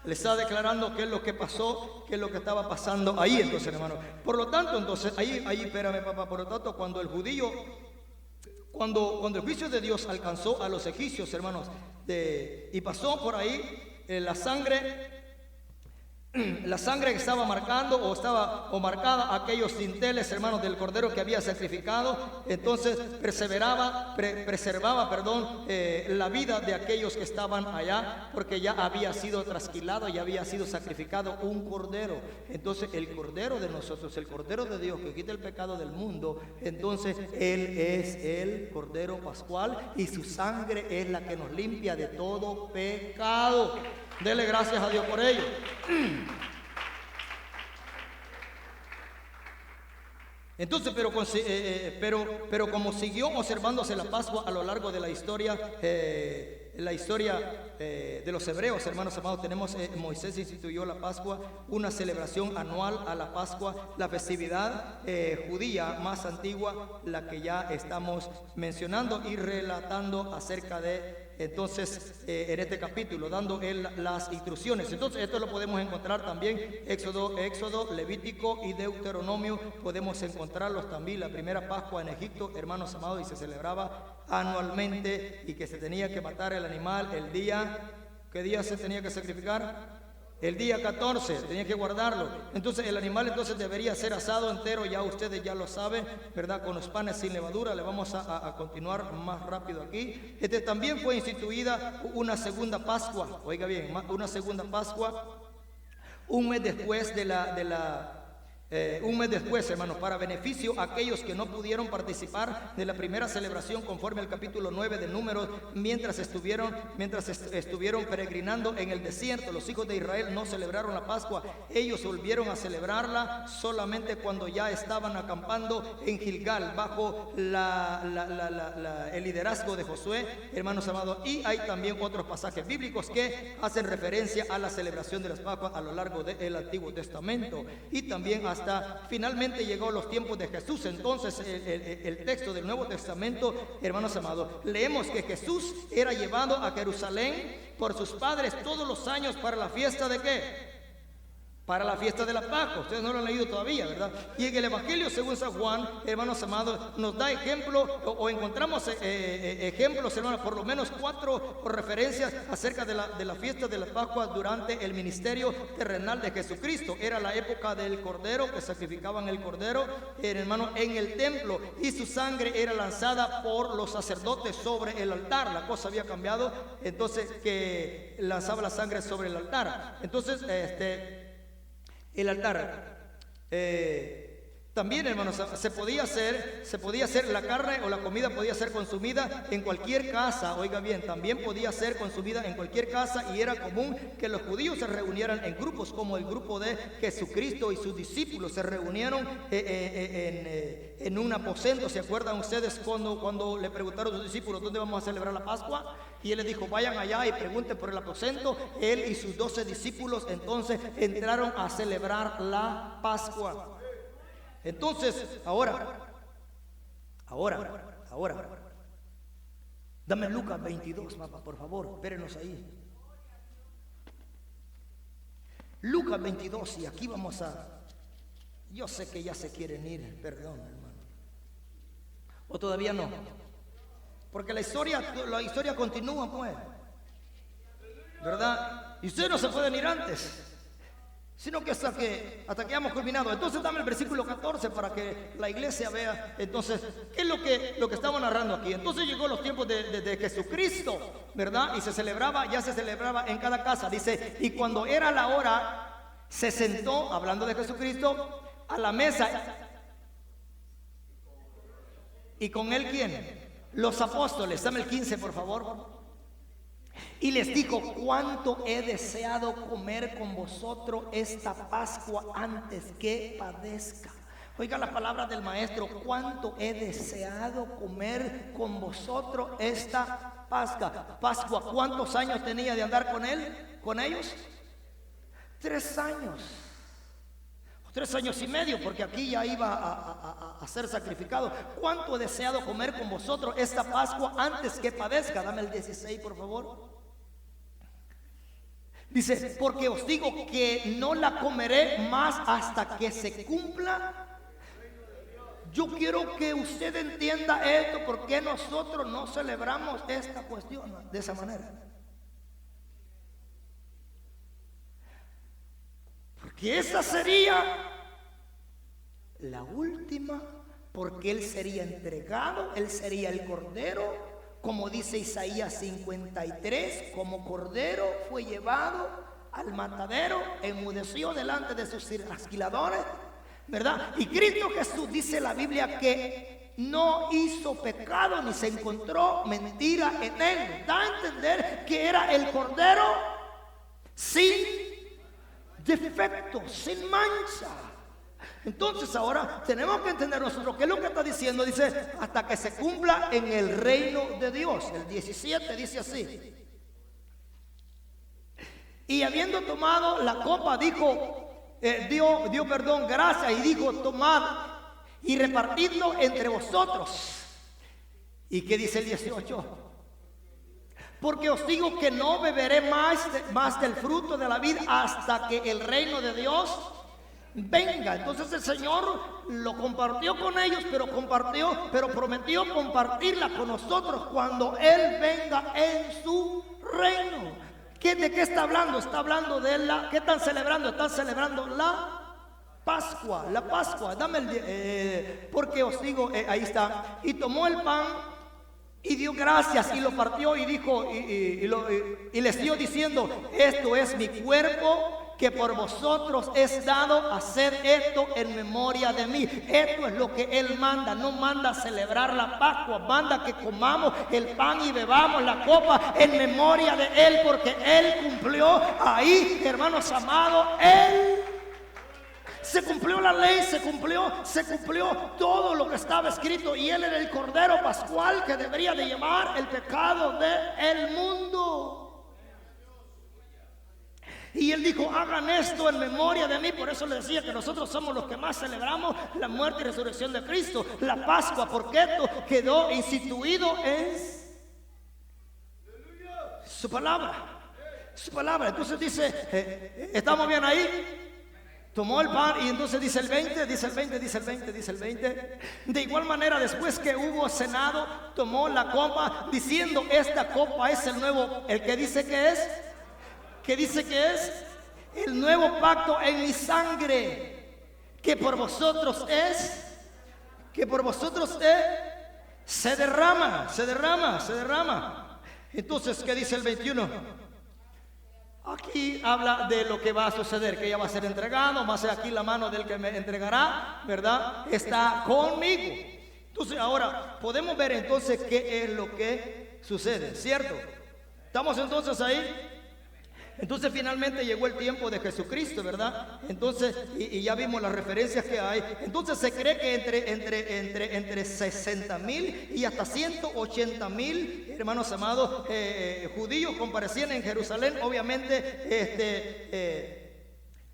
Le está declarando qué es lo que pasó, qué es lo que estaba pasando ahí, entonces, hermano. Por lo tanto, entonces, ahí, espérame, papá. Por lo tanto, cuando el juicio de Dios alcanzó a los egipcios, hermanos, y pasó por ahí la sangre que estaba marcando o marcada aquellos dinteles, hermanos, del cordero que había sacrificado. Entonces preservaba, la vida de aquellos que estaban allá, porque ya había sido trasquilado, ya había sido sacrificado un cordero. Entonces el cordero de nosotros, el cordero de Dios que quita el pecado del mundo, entonces Él es el cordero pascual y su sangre es la que nos limpia de todo pecado. Dele gracias a Dios por ello. Entonces, pero como siguió observándose la Pascua a lo largo de la historia, de los hebreos, hermanos amados, tenemos Moisés instituyó la Pascua, una celebración anual a la Pascua, la festividad judía más antigua, la que ya estamos mencionando y relatando acerca de. Entonces, en este capítulo, dando él las instrucciones. Entonces, esto lo podemos encontrar también, Éxodo, Levítico y Deuteronomio, podemos encontrarlos también. La primera Pascua en Egipto, hermanos amados, y se celebraba anualmente, y que se tenía que matar el animal el día, ¿qué día se tenía que sacrificar? El día 14, tenía que guardarlo. Entonces el animal entonces debería ser asado entero, ya ustedes ya lo saben, ¿verdad? Con los panes sin levadura. Le vamos a continuar más rápido aquí. También fue instituida una segunda Pascua, oiga bien, una segunda Pascua, un mes después hermanos, para beneficio a aquellos que no pudieron participar de la primera celebración, conforme al capítulo 9 de Números, mientras estuvieron peregrinando en el desierto. Los hijos de Israel no celebraron la Pascua, ellos volvieron a celebrarla solamente cuando ya estaban acampando en Gilgal, bajo el liderazgo de Josué, hermanos amados. Y hay también otros pasajes bíblicos que hacen referencia a la celebración de las Pascuas a lo largo del Antiguo Testamento, y también hasta finalmente llegó los tiempos de Jesús. Entonces el texto del Nuevo Testamento, hermanos amados, leemos que Jesús era llevado a Jerusalén por sus padres todos los años para la fiesta de ¿qué? para la fiesta de la Pascua. Ustedes no lo han leído todavía, ¿verdad? Y en el Evangelio según San Juan, hermanos amados, nos da ejemplo o encontramos ejemplos, hermanos, por lo menos 4 referencias acerca de la fiesta de la Pascua durante el ministerio terrenal de Jesucristo. Era la época del cordero, que sacrificaban el cordero, hermano, en el templo, y su sangre era lanzada por los sacerdotes sobre el altar. La cosa había cambiado, entonces, que lanzaba la sangre sobre el altar. Entonces, el altar, también, hermanos, se podía hacer la carne o la comida podía ser consumida en cualquier casa. Oiga bien, también podía ser consumida en cualquier casa, y era común que los judíos se reunieran en grupos, como el grupo de Jesucristo y sus discípulos se reunieron en un aposento. ¿Se acuerdan ustedes cuando le preguntaron a sus discípulos dónde vamos a celebrar la Pascua? Y él les dijo, vayan allá y pregunten por el aposento. Él y sus 12 discípulos entonces entraron a celebrar la Pascua. Entonces, ahora, dame Lucas 22, papá, por favor, espérenos ahí. Lucas 22, y aquí vamos yo sé que ya se quieren ir, perdón, hermano. ¿O todavía no? Porque la historia continúa, pues, ¿verdad? Y ustedes no se pueden ir antes, sino que hasta que hayamos culminado. Entonces dame el versículo 14 para que la iglesia vea. Entonces, ¿qué es lo que estamos narrando aquí? Entonces llegó los tiempos de Jesucristo, ¿verdad? Y ya se celebraba en cada casa. Dice, y cuando era la hora, se sentó, hablando de Jesucristo, a la mesa. ¿Y con él quién? Los apóstoles. Dame el 15, por favor. Y les dijo, cuánto he deseado comer con vosotros esta Pascua antes que padezca. Oiga la palabra del maestro, cuánto he deseado comer con vosotros esta Pascua. ¿Cuántos años tenía de andar con ellos? 3 años. 3 años y medio, porque aquí ya iba a ser sacrificado. ¿Cuánto he deseado comer con vosotros esta Pascua antes que padezca? Dame el 16, por favor. Dice, porque os digo que no la comeré más hasta que se cumpla. Yo quiero que usted entienda esto, porque nosotros no celebramos esta cuestión de esa manera. Porque esa sería la última, porque él sería entregado, él sería el cordero. Como dice Isaías 53, como cordero fue llevado al matadero, enmudeció delante de sus trasquiladores, ¿verdad? Y Cristo Jesús, dice la Biblia, que no hizo pecado ni se encontró mentira en él. Da a entender que era el cordero sin defecto, sin mancha. Entonces ahora tenemos que entender nosotros qué es lo que está diciendo. Dice, hasta que se cumpla en el reino de Dios. El 17 dice así. Y habiendo tomado la copa, dijo, dio perdón, gracias, y dijo, tomad y repartidlo entre vosotros. ¿Y qué dice el 18? Porque os digo que no beberé más del fruto de la vid hasta que el reino de Dios venga. Entonces el Señor lo compartió con ellos, pero prometió compartirla con nosotros cuando Él venga en su reino. ¿De qué está hablando? Está hablando de ¿qué están celebrando? Están celebrando la Pascua. La Pascua. Dame porque os digo, ahí está. Y tomó el pan y dio gracias y lo partió y dijo y les dio diciendo, esto es mi cuerpo que por vosotros es dado, hacer esto en memoria de mí. Esto es lo que Él manda. No manda celebrar la Pascua, manda que comamos el pan y bebamos la copa en memoria de Él, porque Él cumplió ahí, hermanos amados. Él se cumplió la ley, se cumplió todo lo que estaba escrito, y Él era el Cordero Pascual que debería de llevar el pecado del mundo. Y Él dijo, hagan esto en memoria de mí. Por eso le decía que nosotros somos los que más celebramos la muerte y resurrección de Cristo, la Pascua, porque esto quedó instituido en su palabra. Entonces dice, ¿estamos bien ahí? Tomó el pan y entonces dice el 20, dice el 20, dice el 20, dice el 20. De igual manera, después que hubo cenado, tomó la copa diciendo: esta copa es el nuevo, el que dice que es, que dice que es el nuevo pacto en mi sangre, que por vosotros es, que por vosotros se derrama, se derrama, se derrama. Entonces, ¿qué dice el 21? Aquí habla de lo que va a suceder, que ella va a ser entregado, más aquí la mano del que me entregará, ¿verdad? Está conmigo. Entonces ahora podemos ver entonces qué es lo que sucede, ¿cierto? ¿Estamos entonces ahí? Entonces finalmente llegó el tiempo de Jesucristo, ¿verdad? Entonces, y ya vimos las referencias que hay. Entonces se cree que entre 60,000 y hasta 180,000, hermanos amados, judíos comparecían en Jerusalén. Obviamente,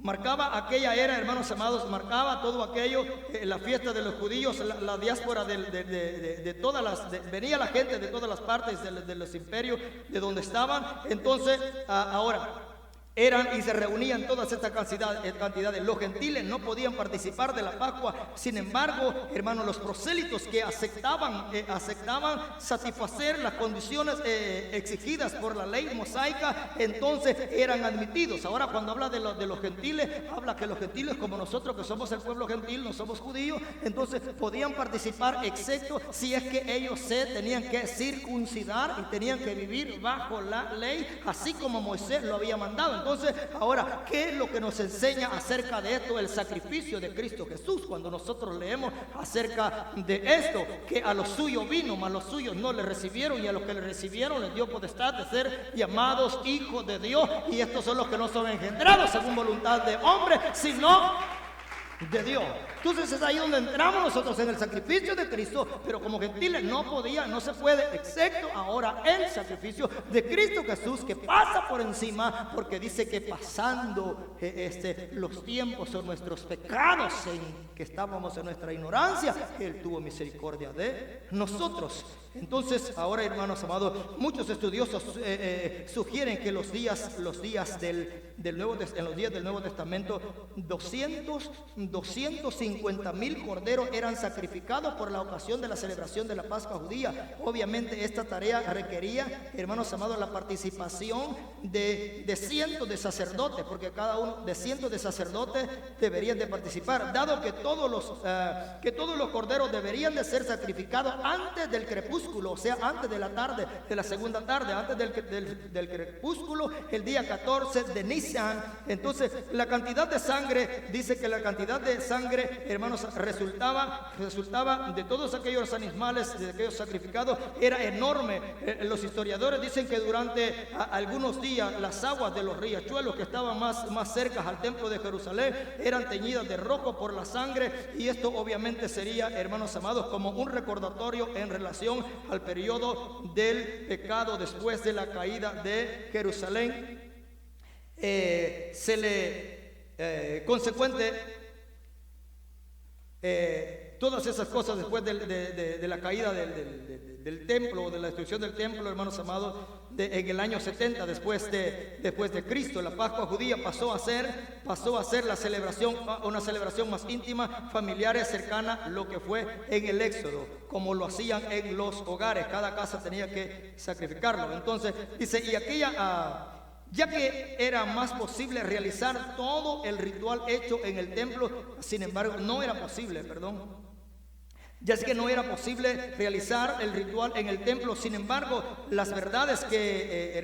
marcaba aquella era, hermanos amados, marcaba todo aquello, la fiesta de los judíos, la diáspora de todas las, venía la gente de todas las partes de los imperios, de donde estaban. Entonces, ahora, eran y se reunían todas estas cantidades. Los gentiles no podían participar de la Pascua. Sin embargo, hermanos, los prosélitos que aceptaban satisfacer las condiciones exigidas por la ley mosaica, entonces eran admitidos. Ahora, cuando habla de los gentiles, habla que los gentiles, como nosotros que somos el pueblo gentil, no somos judíos, entonces podían participar, excepto si es que ellos se tenían que circuncidar y tenían que vivir bajo la ley, así como Moisés lo había mandado. Entonces, ahora, ¿qué es lo que nos enseña acerca de esto? El sacrificio de Cristo Jesús. Cuando nosotros leemos acerca de esto, que a los suyos vino, mas los suyos no le recibieron, y a los que le recibieron les dio potestad de ser llamados hijos de Dios. Y estos son los que no son engendrados según voluntad de hombre, sino de Dios. Entonces es ahí donde entramos nosotros en el sacrificio de Cristo, pero como gentiles no se puede, excepto ahora el sacrificio de Cristo Jesús, que pasa por encima, porque dice que pasando los tiempos o nuestros pecados en que estábamos en nuestra ignorancia, Él tuvo misericordia de nosotros. Entonces ahora, hermanos amados, muchos estudiosos sugieren que en los días del Nuevo Testamento 250,000 corderos eran sacrificados por la ocasión de la celebración de la Pascua judía. Obviamente esta tarea requería, hermanos amados, la participación de cientos de sacerdotes, porque cada uno de cientos de sacerdotes deberían de participar, dado que todos los corderos deberían de ser sacrificados antes del crepúsculo, o sea, antes de la tarde, de la segunda tarde, antes del crepúsculo, el día 14 de Nisan. Entonces la cantidad de sangre, dice que la cantidad de sangre, hermanos, resultaba de todos aquellos animales, de aquellos sacrificados, era enorme. Los historiadores dicen que durante algunos días las aguas de los riachuelos que estaban más cerca al templo de Jerusalén eran teñidas de rojo por la sangre, y esto obviamente sería, hermanos amados, como un recordatorio en relación al periodo del pecado después de la caída de Jerusalén. Todas esas cosas después de la caída del templo, o de la destrucción del templo, hermanos amados, en el año 70 después de Cristo, la Pascua judía pasó a ser la celebración, una celebración más íntima, familiar y cercana, lo que fue en el Éxodo, como lo hacían en los hogares. Cada casa tenía que sacrificarlo. Entonces dice, y aquella ya que era más posible realizar todo el ritual hecho en el templo, sin embargo, no era posible, ya es que no era posible realizar el ritual en el templo. Sin embargo, la verdad es que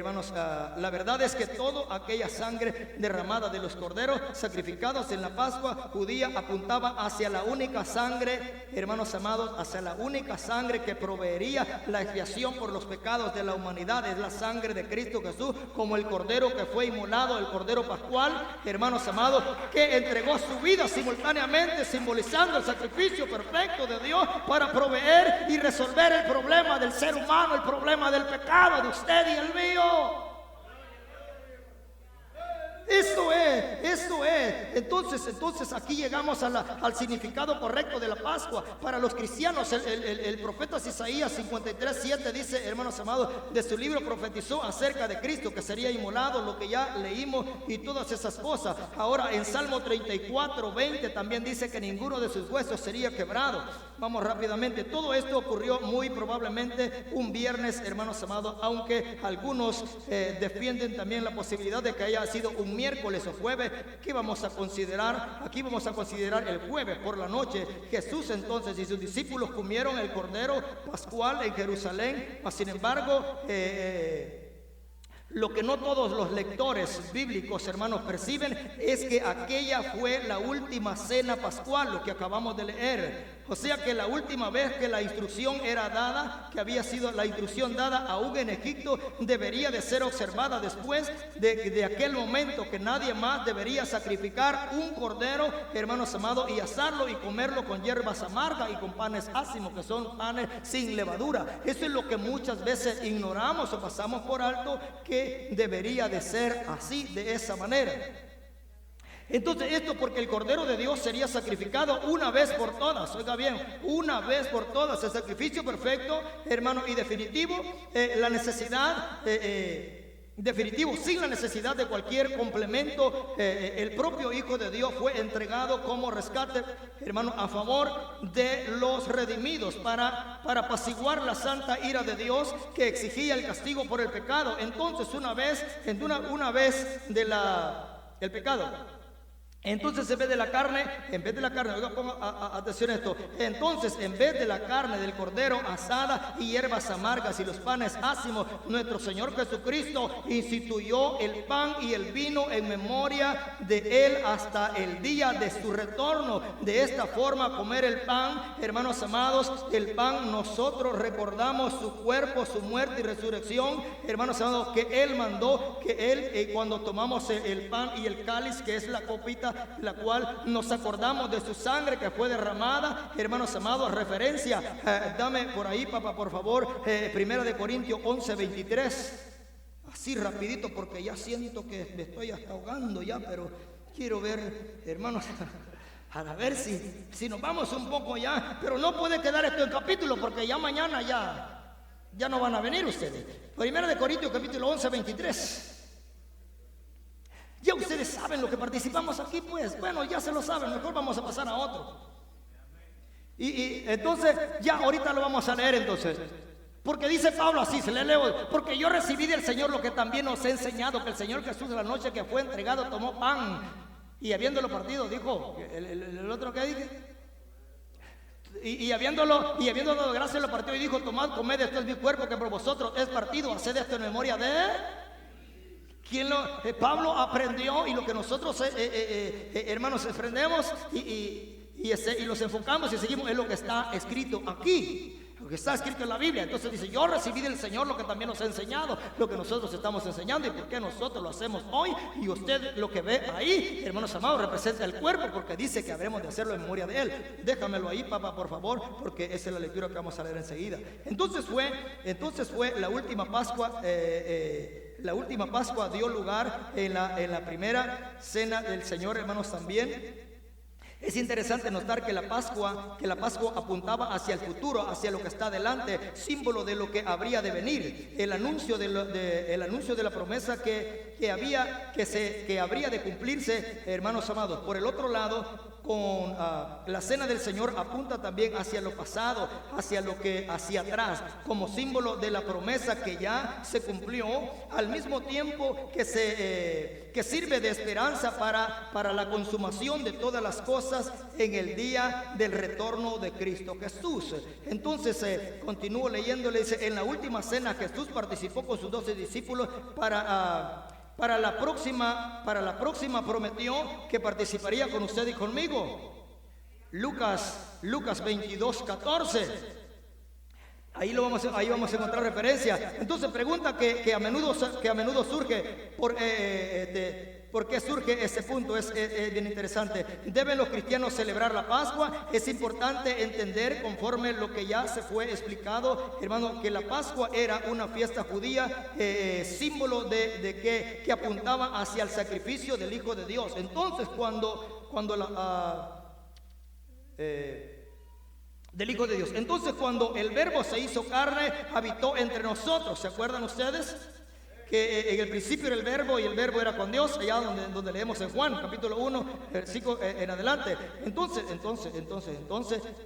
toda aquella sangre derramada de los corderos sacrificados en la Pascua judía apuntaba hacia la única sangre, hermanos amados, hacia la única sangre que proveería la expiación por los pecados de la humanidad. Es la sangre de Cristo Jesús, como el cordero que fue inmolado, el cordero pascual, hermanos amados, que entregó su vida simultáneamente, simbolizando el sacrificio perfecto de Dios para proveer y resolver el problema del ser humano, el problema del pecado de usted y el mío. Esto es. Entonces aquí llegamos al significado correcto de la Pascua. Para los cristianos, el profeta Isaías 53:7 dice, hermanos amados, de su libro profetizó acerca de Cristo, que sería inmolado, lo que ya leímos y todas esas cosas. Ahora en Salmo 34:20 también dice que ninguno de sus huesos sería quebrado. Vamos rápidamente. Todo esto ocurrió muy probablemente un viernes, hermanos amados, aunque algunos defienden también la posibilidad de que haya sido un miércoles o jueves. ¿Qué vamos a considerar? Aquí vamos a considerar el jueves por la noche. Jesús entonces y sus discípulos comieron el cordero pascual en Jerusalén, mas sin embargo lo que no todos los lectores bíblicos, hermanos, perciben es que aquella fue la última cena pascual, lo que acabamos de leer. O sea que la última vez que la instrucción era dada, que había sido la instrucción dada aún en Egipto, debería de ser observada después de aquel momento, que nadie más debería sacrificar un cordero, hermanos amados, y asarlo y comerlo con hierbas amargas y con panes ácimos, que son panes sin levadura. Eso es lo que muchas veces ignoramos o pasamos por alto, que debería de ser así, de esa manera. Entonces esto porque el Cordero de Dios sería sacrificado una vez por todas. Oiga bien, una vez por todas. El sacrificio perfecto, hermano, y definitivo. La necesidad definitivo, sin la necesidad de cualquier complemento. El propio Hijo de Dios fue entregado como rescate, hermano, a favor de los redimidos, para apaciguar la santa ira de Dios que exigía el castigo por el pecado. Entonces una vez el pecado. Entonces en vez de la carne, oiga, ponga atención a esto. Entonces en vez de la carne del cordero asada y hierbas amargas y los panes ácimos, nuestro Señor Jesucristo instituyó el pan y el vino en memoria de Él hasta el día de su retorno. De esta forma, comer el pan, hermanos amados, el pan, nosotros recordamos su cuerpo, su muerte y resurrección, hermanos amados, que Él mandó, que Él, cuando tomamos el pan y el cáliz, que es la copita, la cual nos acordamos de su sangre que fue derramada, hermanos amados, referencia, dame por ahí, papá, por favor, 1 Corintios 11:23, así rapidito, porque ya siento que me estoy hasta ahogando ya, pero quiero ver, hermanos, a ver si nos vamos un poco ya, pero no puede quedar esto en capítulo, porque ya mañana ya no van a venir ustedes. 1 Corintios capítulo 11:23. Ya ustedes saben lo que participamos aquí, pues. Bueno, ya se lo saben, mejor vamos a pasar a otro. Y entonces, ya ahorita lo vamos a leer entonces. Porque dice Pablo así, se le leo. Porque yo recibí del Señor lo que también os he enseñado, que el Señor Jesús, la noche que fue entregado, tomó pan. Y habiéndolo partido, dijo, el otro que dije. Y habiéndolo dado gracias, lo partió y dijo, tomad, comed, esto es mi cuerpo que por vosotros es partido, haced esto en memoria de... Pablo aprendió, y lo que nosotros, hermanos, aprendemos y los enfocamos y seguimos es lo que está escrito aquí, lo que está escrito en la Biblia. Entonces dice, yo recibí del Señor lo que también nos ha enseñado, lo que nosotros estamos enseñando, y por qué nosotros lo hacemos hoy. Y usted lo que ve ahí, hermanos amados, representa el cuerpo, porque dice que habremos de hacerlo en memoria de Él. Déjamelo ahí, papá, por favor, porque esa es la lectura que vamos a leer enseguida. Entonces fue la última Pascua. La última Pascua dio lugar en la primera cena del Señor, hermanos, también. Es interesante notar que la Pascua apuntaba hacia el futuro, hacia lo que está adelante, símbolo de lo que habría de venir, el anuncio de la promesa que habría de cumplirse, hermanos amados. Por el otro lado, con la cena del Señor apunta también hacia lo pasado, hacia atrás, como símbolo de la promesa que ya se cumplió, al mismo tiempo que sirve de esperanza para la consumación de todas las cosas en el día del retorno de Cristo Jesús. Entonces continúo leyéndole, dice, en la última cena Jesús participó con sus 12 discípulos para la próxima prometió que participaría con usted y conmigo. Lucas 22:14. Ahí vamos a encontrar referencia. Entonces pregunta que a menudo surge ¿por qué surge ese punto? Es bien interesante. ¿Deben los cristianos celebrar la Pascua? Es importante entender, conforme lo que ya se fue explicado, hermano, que la Pascua era una fiesta judía, símbolo de que apuntaba hacia el sacrificio del Hijo de Dios. Entonces del Hijo de Dios. Entonces, cuando el Verbo se hizo carne, habitó entre nosotros. ¿Se acuerdan ustedes? Que en el principio era el Verbo y el Verbo era con Dios, allá donde leemos en Juan, capítulo 1, versículo en adelante. Entonces,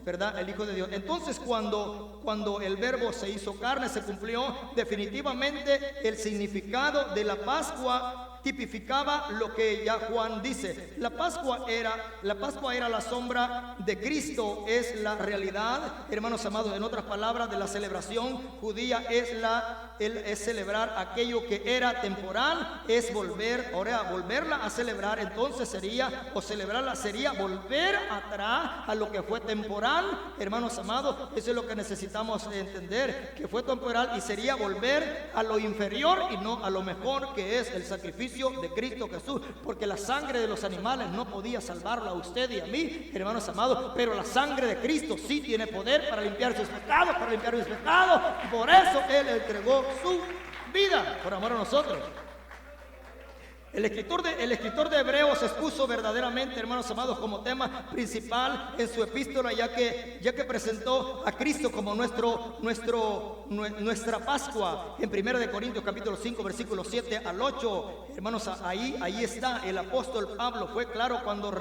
¿verdad? El Hijo de Dios. Entonces, cuando el Verbo se hizo carne, se cumplió definitivamente el significado de la Pascua. Tipificaba lo que ya Juan dice. La Pascua era la sombra de Cristo, es la realidad, hermanos amados. En otras palabras, de la celebración judía es celebrar aquello que era temporal, es volverla a celebrar. Entonces celebrarla sería volver atrás a lo que fue temporal, hermanos amados. Eso es lo que necesitamos entender, que fue temporal y sería volver a lo inferior y no a lo mejor, que es el sacrificio de Cristo Jesús, porque la sangre de los animales no podía salvarlo a usted y a mí, hermanos amados, pero la sangre de Cristo sí tiene poder para limpiar sus pecados, y por eso Él entregó su vida por amor a nosotros. El escritor de Hebreos expuso verdaderamente, hermanos amados, como tema principal en su epístola, ya que presentó a Cristo como nuestra Pascua. En 1 Corintios capítulo 5 versículos 7 al 8, hermanos, ahí está. El apóstol Pablo fue claro cuando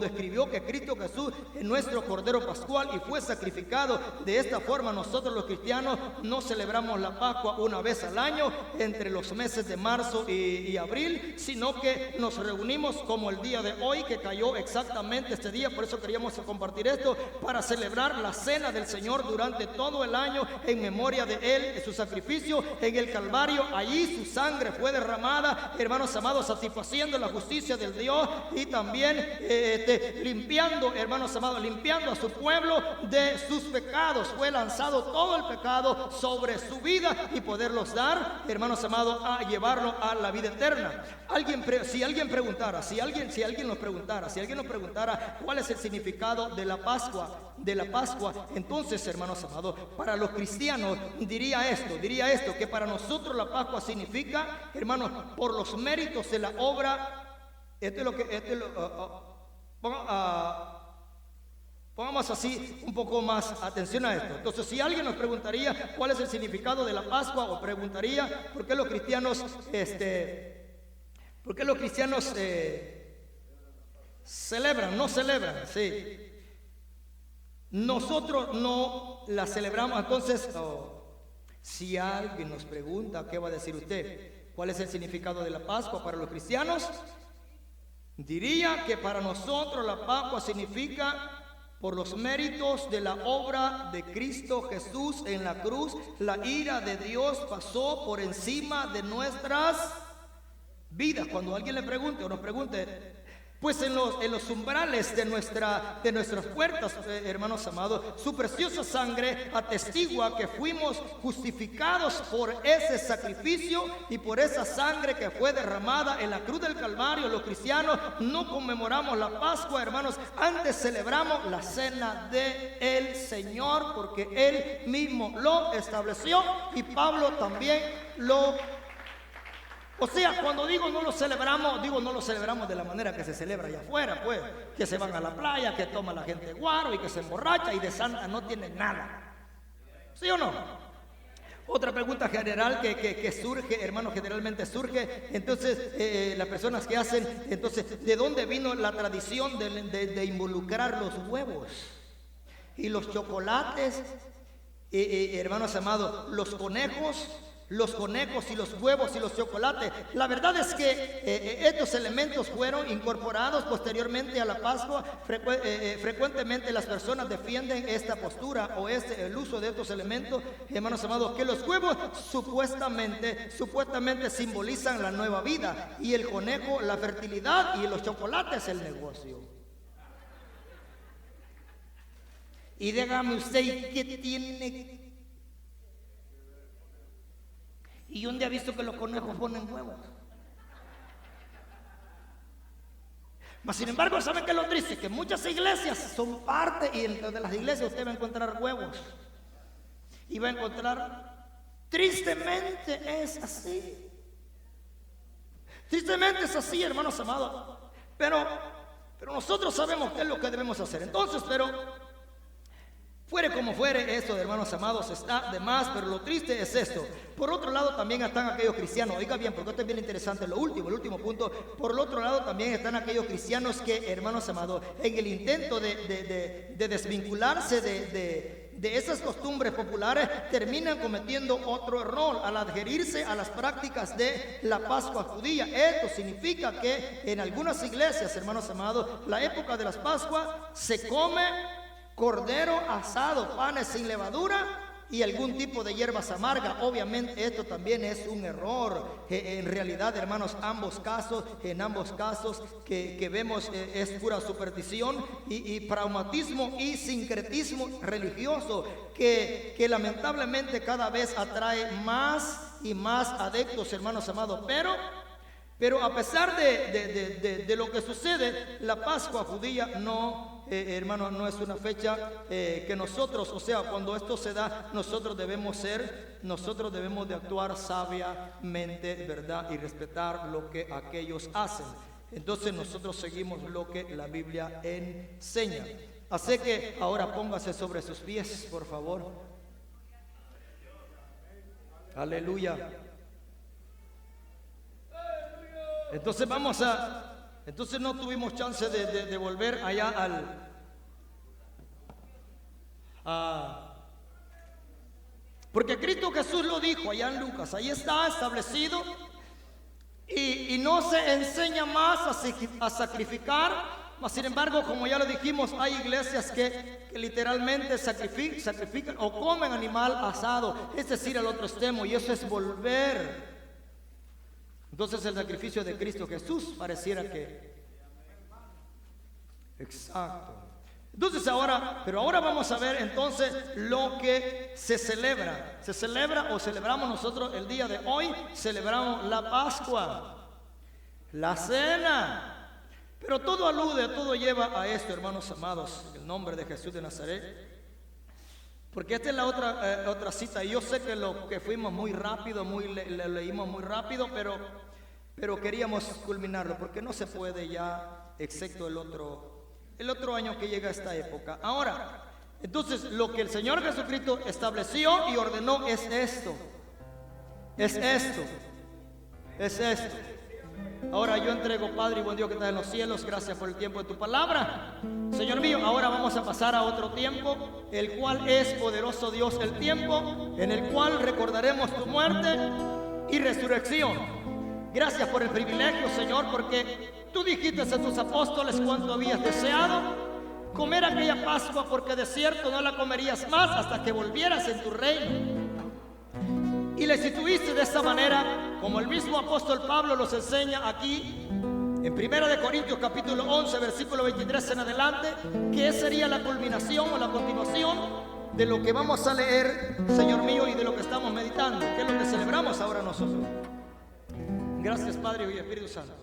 escribió que Cristo Jesús es nuestro Cordero Pascual y fue sacrificado. De esta forma nosotros los cristianos no celebramos la Pascua una vez al año entre los meses de marzo y abril, sino que nos reunimos como el día de hoy, que cayó exactamente este día. Por eso queríamos compartir esto, para celebrar la cena del Señor durante todo el año, en memoria de Él, de su sacrificio en el Calvario. Allí su sangre fue derramada, hermanos amados, satisfaciendo la justicia del Dios y también limpiando, hermanos amados, limpiando a su pueblo de sus pecados. Fue lanzado todo el pecado sobre su vida y poderlos dar, hermanos amados, a llevarlo a la vida eterna. Si alguien nos preguntara cuál es el significado de la Pascua, entonces, hermanos amados, para los cristianos diría esto, que para nosotros la Pascua significa, hermanos, por los méritos de la obra. Pongamos así un poco más atención a esto. Entonces, si alguien nos preguntaría cuál es el significado de la Pascua, o preguntaría por qué los cristianos no celebran, sí. Nosotros no la celebramos. Entonces, si alguien nos pregunta, ¿qué va a decir usted? ¿Cuál es el significado de la Pascua para los cristianos? Diría que para nosotros la Pascua significa, por los méritos de la obra de Cristo Jesús en la cruz, la ira de Dios pasó por encima de nuestras vidas. Cuando alguien le pregunte o nos pregunte, pues en los umbrales de nuestras puertas, hermanos amados, su preciosa sangre atestigua que fuimos justificados por ese sacrificio y por esa sangre que fue derramada en la cruz del Calvario. Los cristianos no conmemoramos la Pascua, hermanos, antes celebramos la cena del Señor, porque Él mismo lo estableció y Pablo también O sea, cuando digo no lo celebramos de la manera que se celebra allá afuera, pues, que se van a la playa, que toma la gente guaro y que se emborracha y de santa no tiene nada. ¿Sí o no? Otra pregunta general que surge, hermano, generalmente surge, entonces, las personas que hacen, entonces, ¿de dónde vino la tradición de involucrar los huevos y los chocolates, hermanos amados, los conejos y los huevos y los chocolates? La verdad es que estos elementos fueron incorporados posteriormente a la Pascua. Frecuentemente las personas defienden esta postura o el uso de estos elementos, hermanos amados, que los huevos supuestamente simbolizan la nueva vida, y el conejo la fertilidad, y los chocolates el negocio. Y dígame usted, ¿y qué tiene? Y un día he visto que los conejos ponen huevos. Mas sin embargo, ¿saben qué es lo triste? Que muchas iglesias son parte, y dentro de las iglesias usted va a encontrar huevos. Y va a encontrar, tristemente es así. Tristemente es así, hermanos amados. Pero nosotros sabemos qué es lo que debemos hacer. Entonces, fuere como fuere, esto, hermanos amados, está de más, pero lo triste es esto. Por otro lado también están aquellos cristianos, oiga bien, porque esto es bien interesante, el último punto. Por el otro lado también están aquellos cristianos que, hermanos amados, en el intento de desvincularse de esas costumbres populares, terminan cometiendo otro error al adherirse a las prácticas de la Pascua judía. Esto significa que en algunas iglesias, hermanos amados, la época de las Pascuas se come cordero asado, panes sin levadura y algún tipo de hierbas amargas. Obviamente esto también es un error. En realidad, hermanos, en ambos casos que vemos es pura superstición y pragmatismo y sincretismo religioso que lamentablemente cada vez atrae más y más adeptos, hermanos amados. Pero a pesar de lo que sucede, la Pascua judía no, hermano, no es una fecha que nosotros, o sea, cuando esto se da, nosotros debemos de actuar sabiamente, ¿verdad? Y respetar lo que aquellos hacen. Entonces nosotros seguimos lo que la Biblia enseña. Así que ahora póngase sobre sus pies, por favor. Aleluya. Entonces entonces no tuvimos chance de volver allá porque Cristo Jesús lo dijo allá en Lucas, ahí está establecido y no se enseña más a sacrificar, mas sin embargo, como ya lo dijimos, hay iglesias que literalmente sacrifican o comen animal asado, es decir, al otro extremo, y eso es volver. Entonces el sacrificio de Cristo Jesús pareciera que... Exacto. Entonces ahora vamos a ver entonces lo que se celebra. Se celebra o celebramos nosotros el día de hoy, celebramos la Pascua, la cena. Pero todo alude, todo lleva a esto, hermanos amados, en el nombre de Jesús de Nazaret. Porque esta es la otra cita. Y yo sé que lo que fuimos muy rápido, leímos muy rápido, pero queríamos culminarlo, porque no se puede ya, excepto el otro año que llega a esta época. Ahora, entonces, lo que el Señor Jesucristo estableció y ordenó es esto. Ahora yo entrego, Padre y buen Dios que estás en los cielos, gracias por el tiempo de tu palabra. Señor mío, ahora vamos a pasar a otro tiempo, el cual es, poderoso Dios, el tiempo en el cual recordaremos tu muerte y resurrección. Gracias por el privilegio, Señor, porque tú dijiste a tus apóstoles cuánto habías deseado comer aquella Pascua, porque de cierto no la comerías más hasta que volvieras en tu reino. Y la instituiste de esta manera, como el mismo apóstol Pablo los enseña aquí en 1 Corintios capítulo 11, versículo 23 en adelante, que sería la culminación o la continuación de lo que vamos a leer, Señor mío, y de lo que estamos meditando, que es lo que celebramos ahora nosotros. Gracias, Padre y Espíritu Santo.